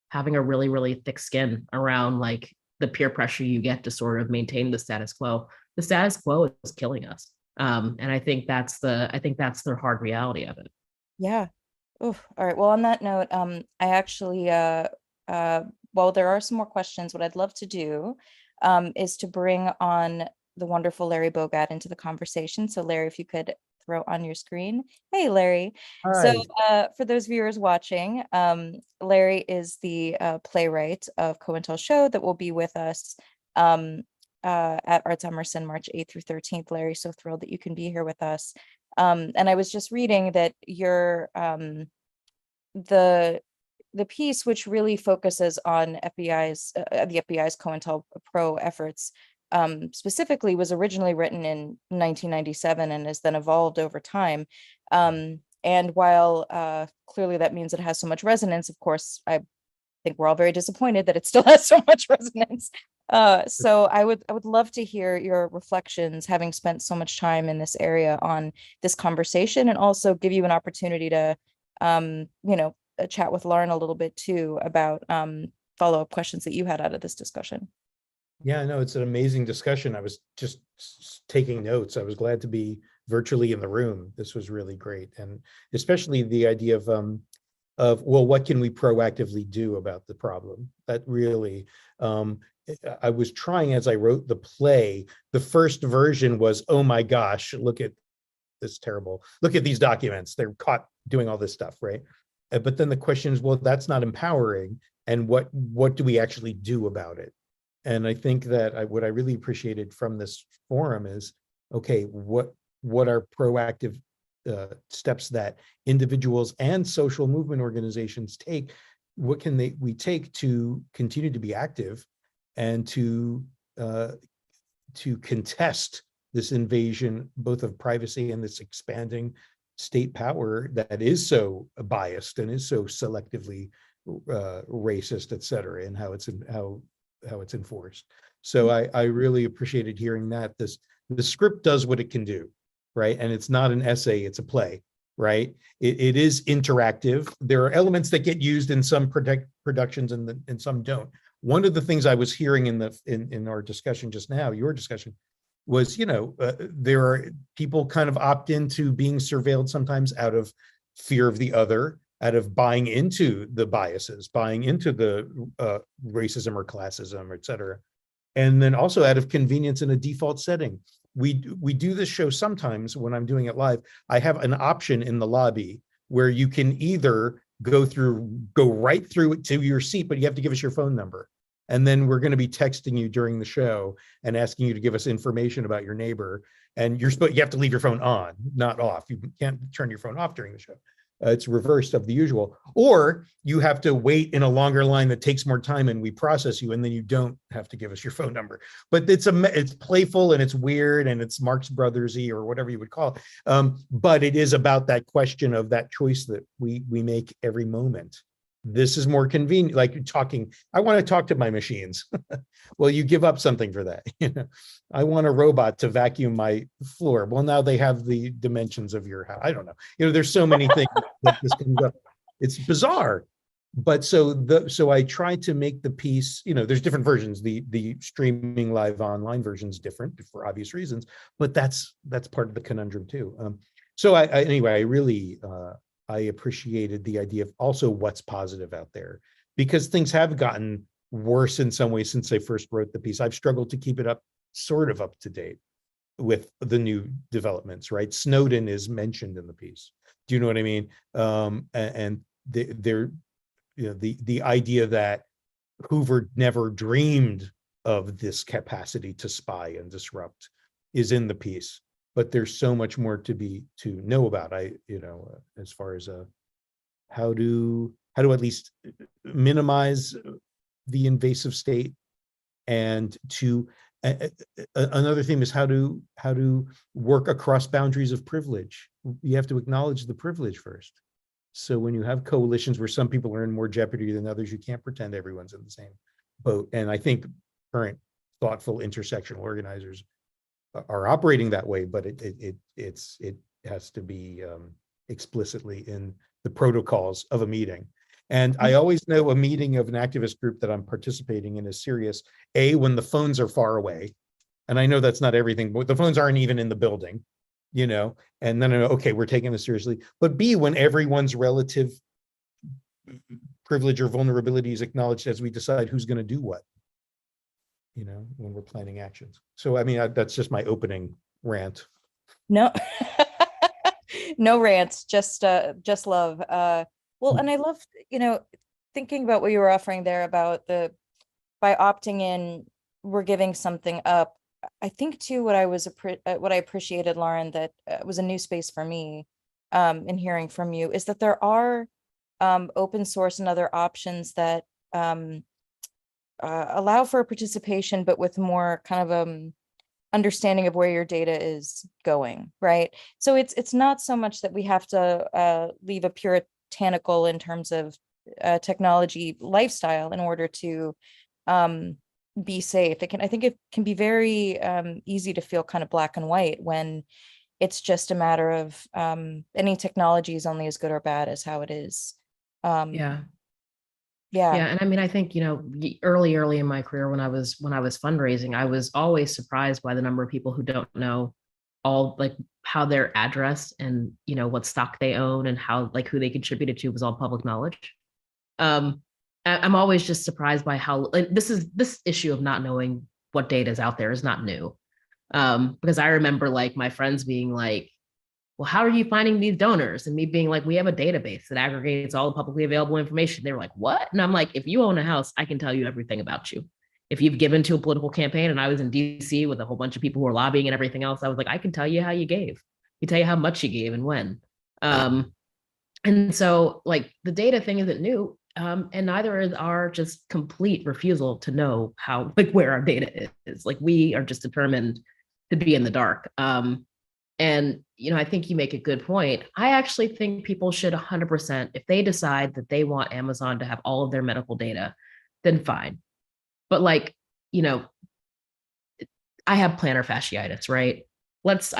having a really, really thick skin around like the peer pressure you get to sort of maintain the status quo. The status quo is killing us. And I think that's the hard reality of it. Yeah. Oof. All right. Well, on that note, I actually well, there are some more questions. What I'd love to do is to bring on the wonderful Larry Bogat into the conversation. So Larry, if you could throw on your screen. Hey, Larry. So for those viewers watching, Larry is the playwright of COINTEL Show that will be with us at Arts Emerson, March 8th through 13th. Larry, so thrilled that you can be here with us. And I was just reading that your the piece, which really focuses on the FBI's COINTELPRO efforts, specifically was originally written in 1997 and has then evolved over time. And while clearly that means it has so much resonance, of course, I think we're all very disappointed that it still has so much resonance. So I would love to hear your reflections, having spent so much time in this area, on this conversation, and also give you an opportunity to chat with Lauren a little bit too about follow-up questions that you had out of this discussion. Yeah, no, it's an amazing discussion. I was just taking notes. I was glad to be virtually in the room. This was really great. And especially the idea of well, what can we proactively do about the problem? That really, I was trying, as I wrote the play, the first version was, oh my gosh, look at this look at these documents. They're caught doing all this stuff, right? But then the question is, well, that's not empowering. And what do we actually do about it? And I think that what I really appreciated from this forum is, okay, what are proactive steps that individuals and social movement organizations take? What can we take to continue to be active and to contest this invasion, both of privacy and this expanding state power that is so biased and is so selectively racist, et cetera, and how it's enforced. So I really appreciated hearing that the script does what it can do, right? And it's not an essay, it's a play, right? It is interactive. There are elements that get used in some productions and some don't. One of the things I was hearing in our discussion just now, your discussion, was, there are people kind of opt into being surveilled sometimes out of fear of the other, out of buying into the biases, buying into the racism or classism, et cetera. And then also out of convenience in a default setting. We do this show sometimes when I'm doing it live. I have an option in the lobby where you can either go right through it to your seat, but you have to give us your phone number. And then we're going to be texting you during the show and asking you to give us information about your neighbor. And you have to leave your phone on, not off. You can't turn your phone off during the show. It's reversed of the usual. Or you have to wait in a longer line that takes more time and we process you, and then you don't have to give us your phone number. But it's playful and it's weird and it's Marx Brothers-y or whatever you would call it. But it is about that question of that choice that we make every moment. This is more convenient, like you're talking, I want to talk to my machines. Well, you give up something for that. I want a robot to vacuum my floor. Well, now they have the dimensions of your house. I don't know. There's so many things that this comes up. It's bizarre. But so I try to make the piece, there's different versions. The streaming live online version is different for obvious reasons, but that's part of the conundrum too. So anyway, I really, I appreciated the idea of also what's positive out there, because things have gotten worse in some ways since I first wrote the piece. I've struggled to keep it sort of up to date with the new developments, right? Snowden is mentioned in the piece. Do you know what I mean? And the idea that Hoover never dreamed of this capacity to spy and disrupt is in the piece. But there's so much more to know about. As far as how to at least minimize the invasive state, and to another thing is how to work across boundaries of privilege. You have to acknowledge the privilege first. So when you have coalitions where some people are in more jeopardy than others, you can't pretend everyone's in the same boat. And I think current thoughtful intersectional organizers are operating that way, but it has to be explicitly in the protocols of a meeting. And I always know a meeting of an activist group that I'm participating in is serious, when the phones are far away. And I know that's not everything, but the phones aren't even in the building, and then I know, okay, we're taking this seriously. But B, when everyone's relative privilege or vulnerability is acknowledged as we decide who's going to do what. When we're planning actions. So, I mean, that's just my opening rant. No, no rants, just love. Well, and I love, thinking about what you were offering there about by opting in, we're giving something up. I think too, what I appreciated, Lauren, that was a new space for me, in hearing from you, is that there are open source and other options that allow for participation, but with more kind of understanding of where your data is going, right? So it's not so much that we have to leave a puritanical in terms of technology lifestyle in order to be safe. I think it can be very easy to feel kind of black and white when it's just a matter of any technology is only as good or bad as how it is. Yeah. And I mean, I think, early in my career, when I was fundraising, I was always surprised by the number of people who don't know all, like, how their address and, what stock they own and how, like, who they contributed to was all public knowledge. I'm always just surprised by how, like, this issue of not knowing what data is out there is not new. Because I remember, like, my friends being like, well, how are you finding these donors? And me being like, we have a database that aggregates all the publicly available information. They were like, what? And I'm like, if you own a house, I can tell you everything about you. If you've given to a political campaign, and I was in DC with a whole bunch of people who were lobbying and everything else, I was like, I can tell you how you gave. I can tell you how much you gave and when. And so, like, the data thing isn't new. And neither is our just complete refusal to know how, like, where our data is. Like, we are just determined to be in the dark. And, I think you make a good point. I actually think people should 100%, if they decide that they want Amazon to have all of their medical data, then fine. But, like, I have plantar fasciitis, right?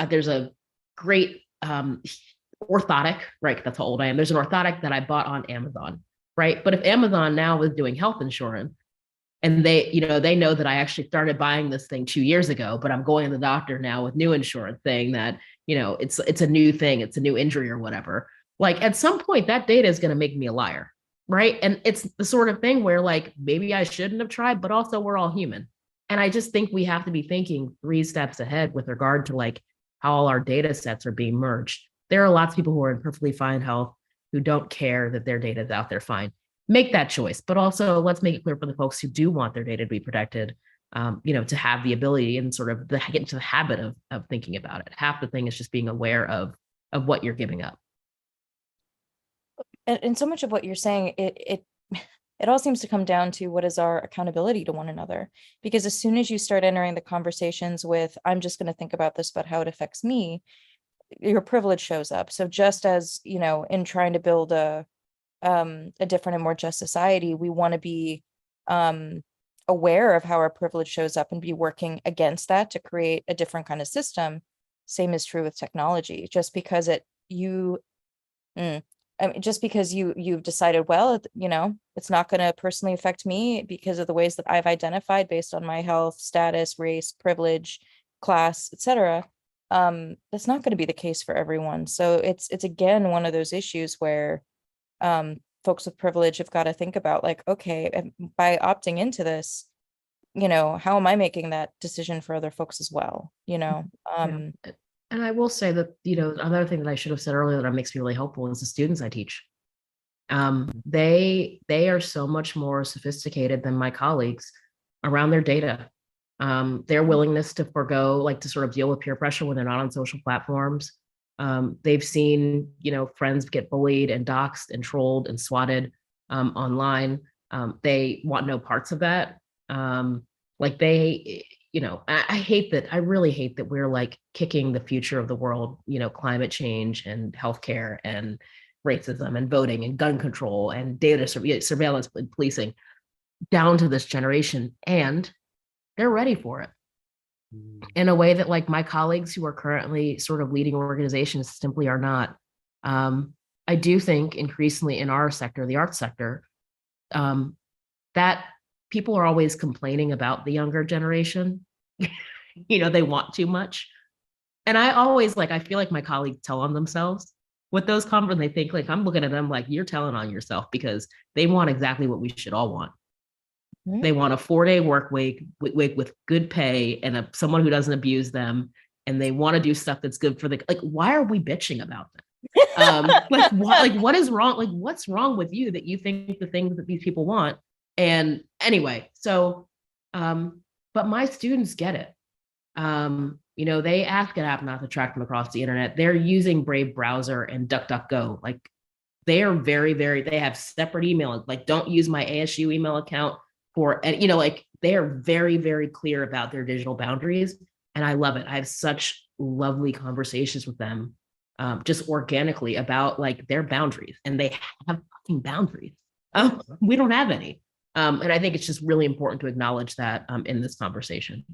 There's a great orthotic, right? That's how old I am. There's an orthotic that I bought on Amazon, right? But if Amazon now is doing health insurance, and they know that I actually started buying this thing 2 years ago, but I'm going to the doctor now with new insurance saying that, it's a new thing, it's a new injury or whatever. Like, at some point that data is going to make me a liar, right? And it's the sort of thing where, like, maybe I shouldn't have tried, but also we're all human. And I just think we have to be thinking 3 steps ahead with regard to, like, how all our data sets are being merged. There are lots of people who are in perfectly fine health who don't care that their data is out there fine. make that choice, but also let's make it clear for the folks who do want their data to be protected, to have the ability and sort of get into the habit of thinking about it. Half the thing is just being aware of what you're giving up. And so much of what you're saying, it all seems to come down to what is our accountability to one another. Because as soon as you start entering the conversations with, I'm just going to think about this, but how it affects me, your privilege shows up. So just as, in trying to build a different and more just society, we want to be aware of how our privilege shows up and be working against that to create a different kind of system. Same is true with technology. Just because just because you've decided, well, it's not going to personally affect me because of the ways that I've identified based on my health, status, race, privilege, class, etc. That's not going to be the case for everyone. So it's again one of those issues where folks with privilege have got to think about, like, okay, by opting into this, how am I making that decision for other folks as well? Yeah. And I will say that, another thing that I should have said earlier that makes me really hopeful is the students I teach. They are so much more sophisticated than my colleagues around their data. Their willingness to forego, like to sort of deal with peer pressure when they're not on social platforms. They've seen, friends get bullied and doxxed and trolled and swatted online. They want no parts of that. Like they, I really hate that we're like kicking the future of the world, climate change and healthcare and racism and voting and gun control and data surveillance and policing down to this generation. And they're ready for it in a way that, like, my colleagues who are currently sort of leading organizations simply are not. I do think increasingly in our sector, the arts sector, that people are always complaining about the younger generation. They want too much. And I always, I feel like my colleagues tell on themselves with those conferences. They think, like, I'm looking at them like, you're telling on yourself, because they want exactly what we should all want. They want a 4-day work week with good pay and someone who doesn't abuse them. And they want to do stuff that's good for why are we bitching about that? What is wrong? Like, what's wrong with you that you think the things that these people want? And anyway, so, but my students get it. They ask an app not to track them across the internet. They're using Brave browser and DuckDuckGo. Like, they are very, very, they have separate email. Like, don't use my ASU email account they are very, very clear about their digital boundaries. And I love it. I have such lovely conversations with them, just organically about their boundaries, and they have fucking boundaries. We don't have any. And I think it's just really important to acknowledge that in this conversation.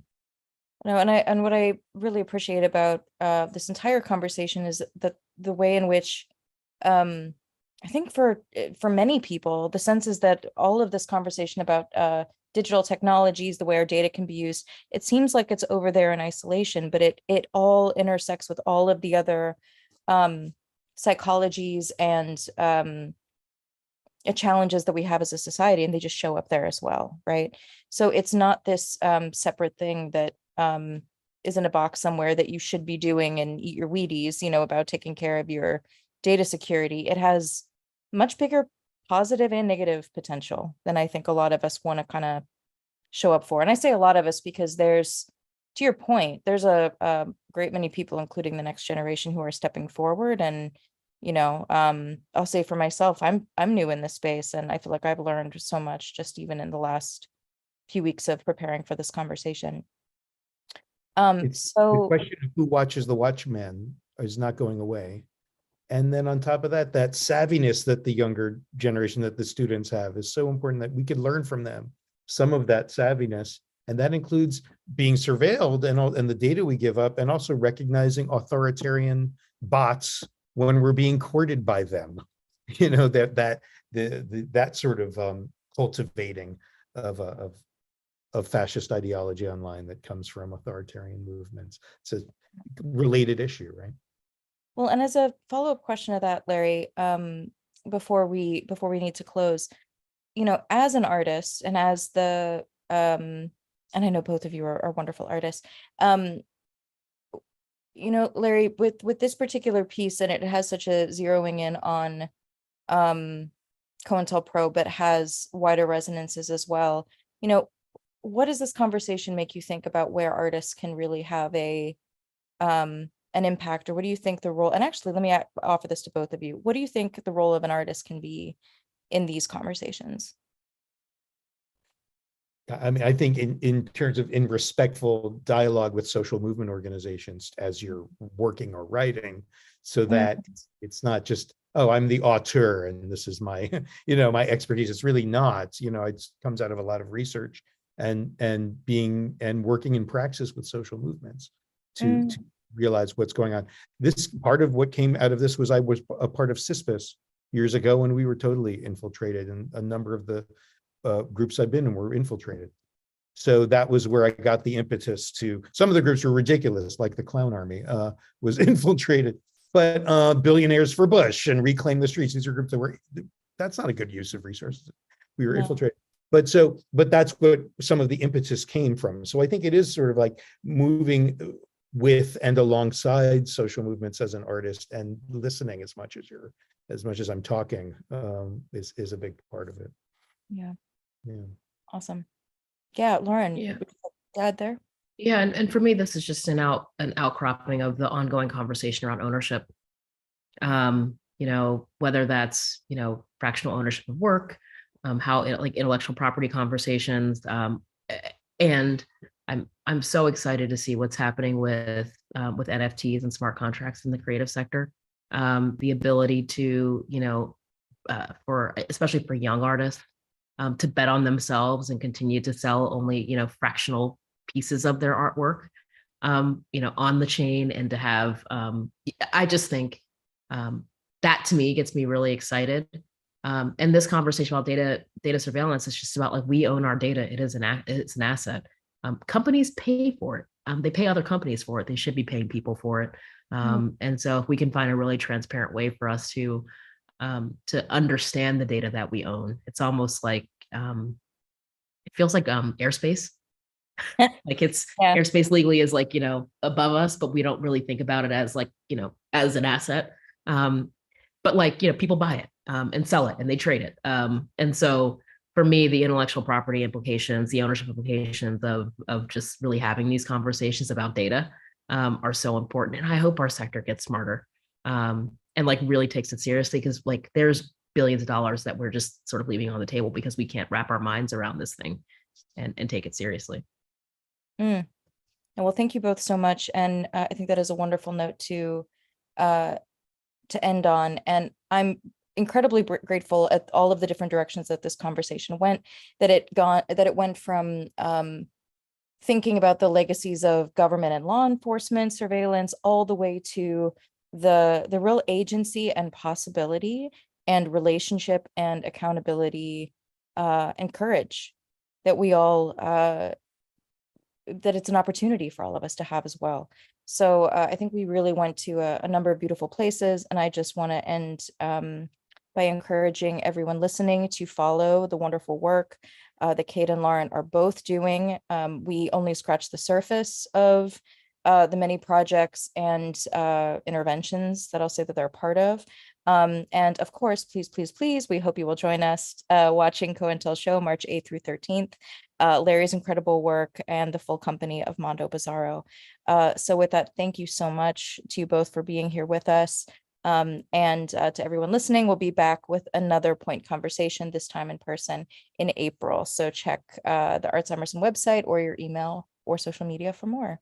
No, and what I really appreciate about this entire conversation is that the way in which I think for many people, the sense is that all of this conversation about digital technologies, the way our data can be used, it seems like it's over there in isolation, but it all intersects with all of the other psychologies and challenges that we have as a society, and they just show up there as well, right? So it's not this separate thing that is in a box somewhere that you should be doing and eat your Wheaties, about taking care of your data security. It has much bigger positive and negative potential than I think a lot of us want to kind of show up for. And I say a lot of us because there's, to your point, there's a great many people, including the next generation, who are stepping forward. And, I'll say for myself, I'm new in this space, and I feel like I've learned so much just even in the last few weeks of preparing for this conversation. The So question of who watches the Watchmen is not going away. And then on top of that, that savviness that the younger generation, that the students have, is so important that we could learn from them some of that savviness. And that includes being surveilled and the data we give up, and also recognizing authoritarian bots when we're being courted by them. That sort of cultivating of fascist ideology online that comes from authoritarian movements. It's a related issue, right? well, and as a follow-up question to that, Larry, before we need to close, as an artist and as the and I know both of you are wonderful artists, Larry, with this particular piece, and it has such a zeroing in on COINTELPRO, but has wider resonances as well. You know, what does this conversation make you think about where artists can really have an impact, or what do you think the role, and actually let me offer this to both of you, what do you think the role of an artist can be in these conversations? I mean, I think in terms of in respectful dialogue with social movement organizations as you're working or writing, so that it's not just, oh, I'm the auteur and this is my, my expertise. It's really not, it comes out of a lot of research and working in praxis with social movements to realize what's going on. This part of what came out of this was I was a part of CISPAS years ago when we were totally infiltrated, and a number of the groups I've been in were infiltrated. So that was where I got the impetus to, some of the groups were ridiculous, like the Clown Army was infiltrated, but Billionaires for Bush and Reclaim the Streets, these are groups that that's not a good use of resources. We were infiltrated. But that's what some of the impetus came from. So I think it is sort of like moving with and alongside social movements as an artist, and listening as much as I'm talking is a big part of it. Yeah. Yeah. Awesome. Yeah, Lauren, Yeah. Dad there. Yeah, and for me, this is just an outcropping of the ongoing conversation around ownership. Whether that's fractional ownership of work, how like intellectual property conversations, and I'm so excited to see what's happening with NFTs and smart contracts in the creative sector. The ability to especially for young artists, to bet on themselves and continue to sell only fractional pieces of their artwork on the chain, and to have I just think that to me gets me really excited. And this conversation about data surveillance is just about like, we own our data. It's an asset. Companies pay for it. They pay other companies for it. They should be paying people for it. And so if we can find a really transparent way for us to understand the data that we own, it's almost like it feels like airspace. Like it's airspace legally is like above us, but we don't really think about it as like as an asset. But like people buy it and sell it and they trade it. And so for me, the intellectual property implications, the ownership implications of just really having these conversations about data are so important. And I hope our sector gets smarter and like really takes it seriously, because like there's billions of dollars that we're just sort of leaving on the table because we can't wrap our minds around this thing and take it seriously. And well, thank you both so much. And I think that is a wonderful note to end on. And I'm incredibly grateful at all of the different directions that this conversation went, that it went from thinking about the legacies of government and law enforcement surveillance, all the way to the real agency and possibility and relationship and accountability and courage that we all that it's an opportunity for all of us to have as well. So I think we really went to a number of beautiful places, and I just want to end by encouraging everyone listening to follow the wonderful work that Kate and Lauren are both doing. We only scratched the surface of the many projects and interventions that I'll say that they're a part of. And of course, please, we hope you will join us watching COINTEL Show March 8th through 13th. Larry's incredible work and the full company of Mondo Bizarro. So with that, thank you so much to you both for being here with us. And to everyone listening, we'll be back with another point conversation, this time in person in April. So check the Arts Emerson website or your email or social media for more.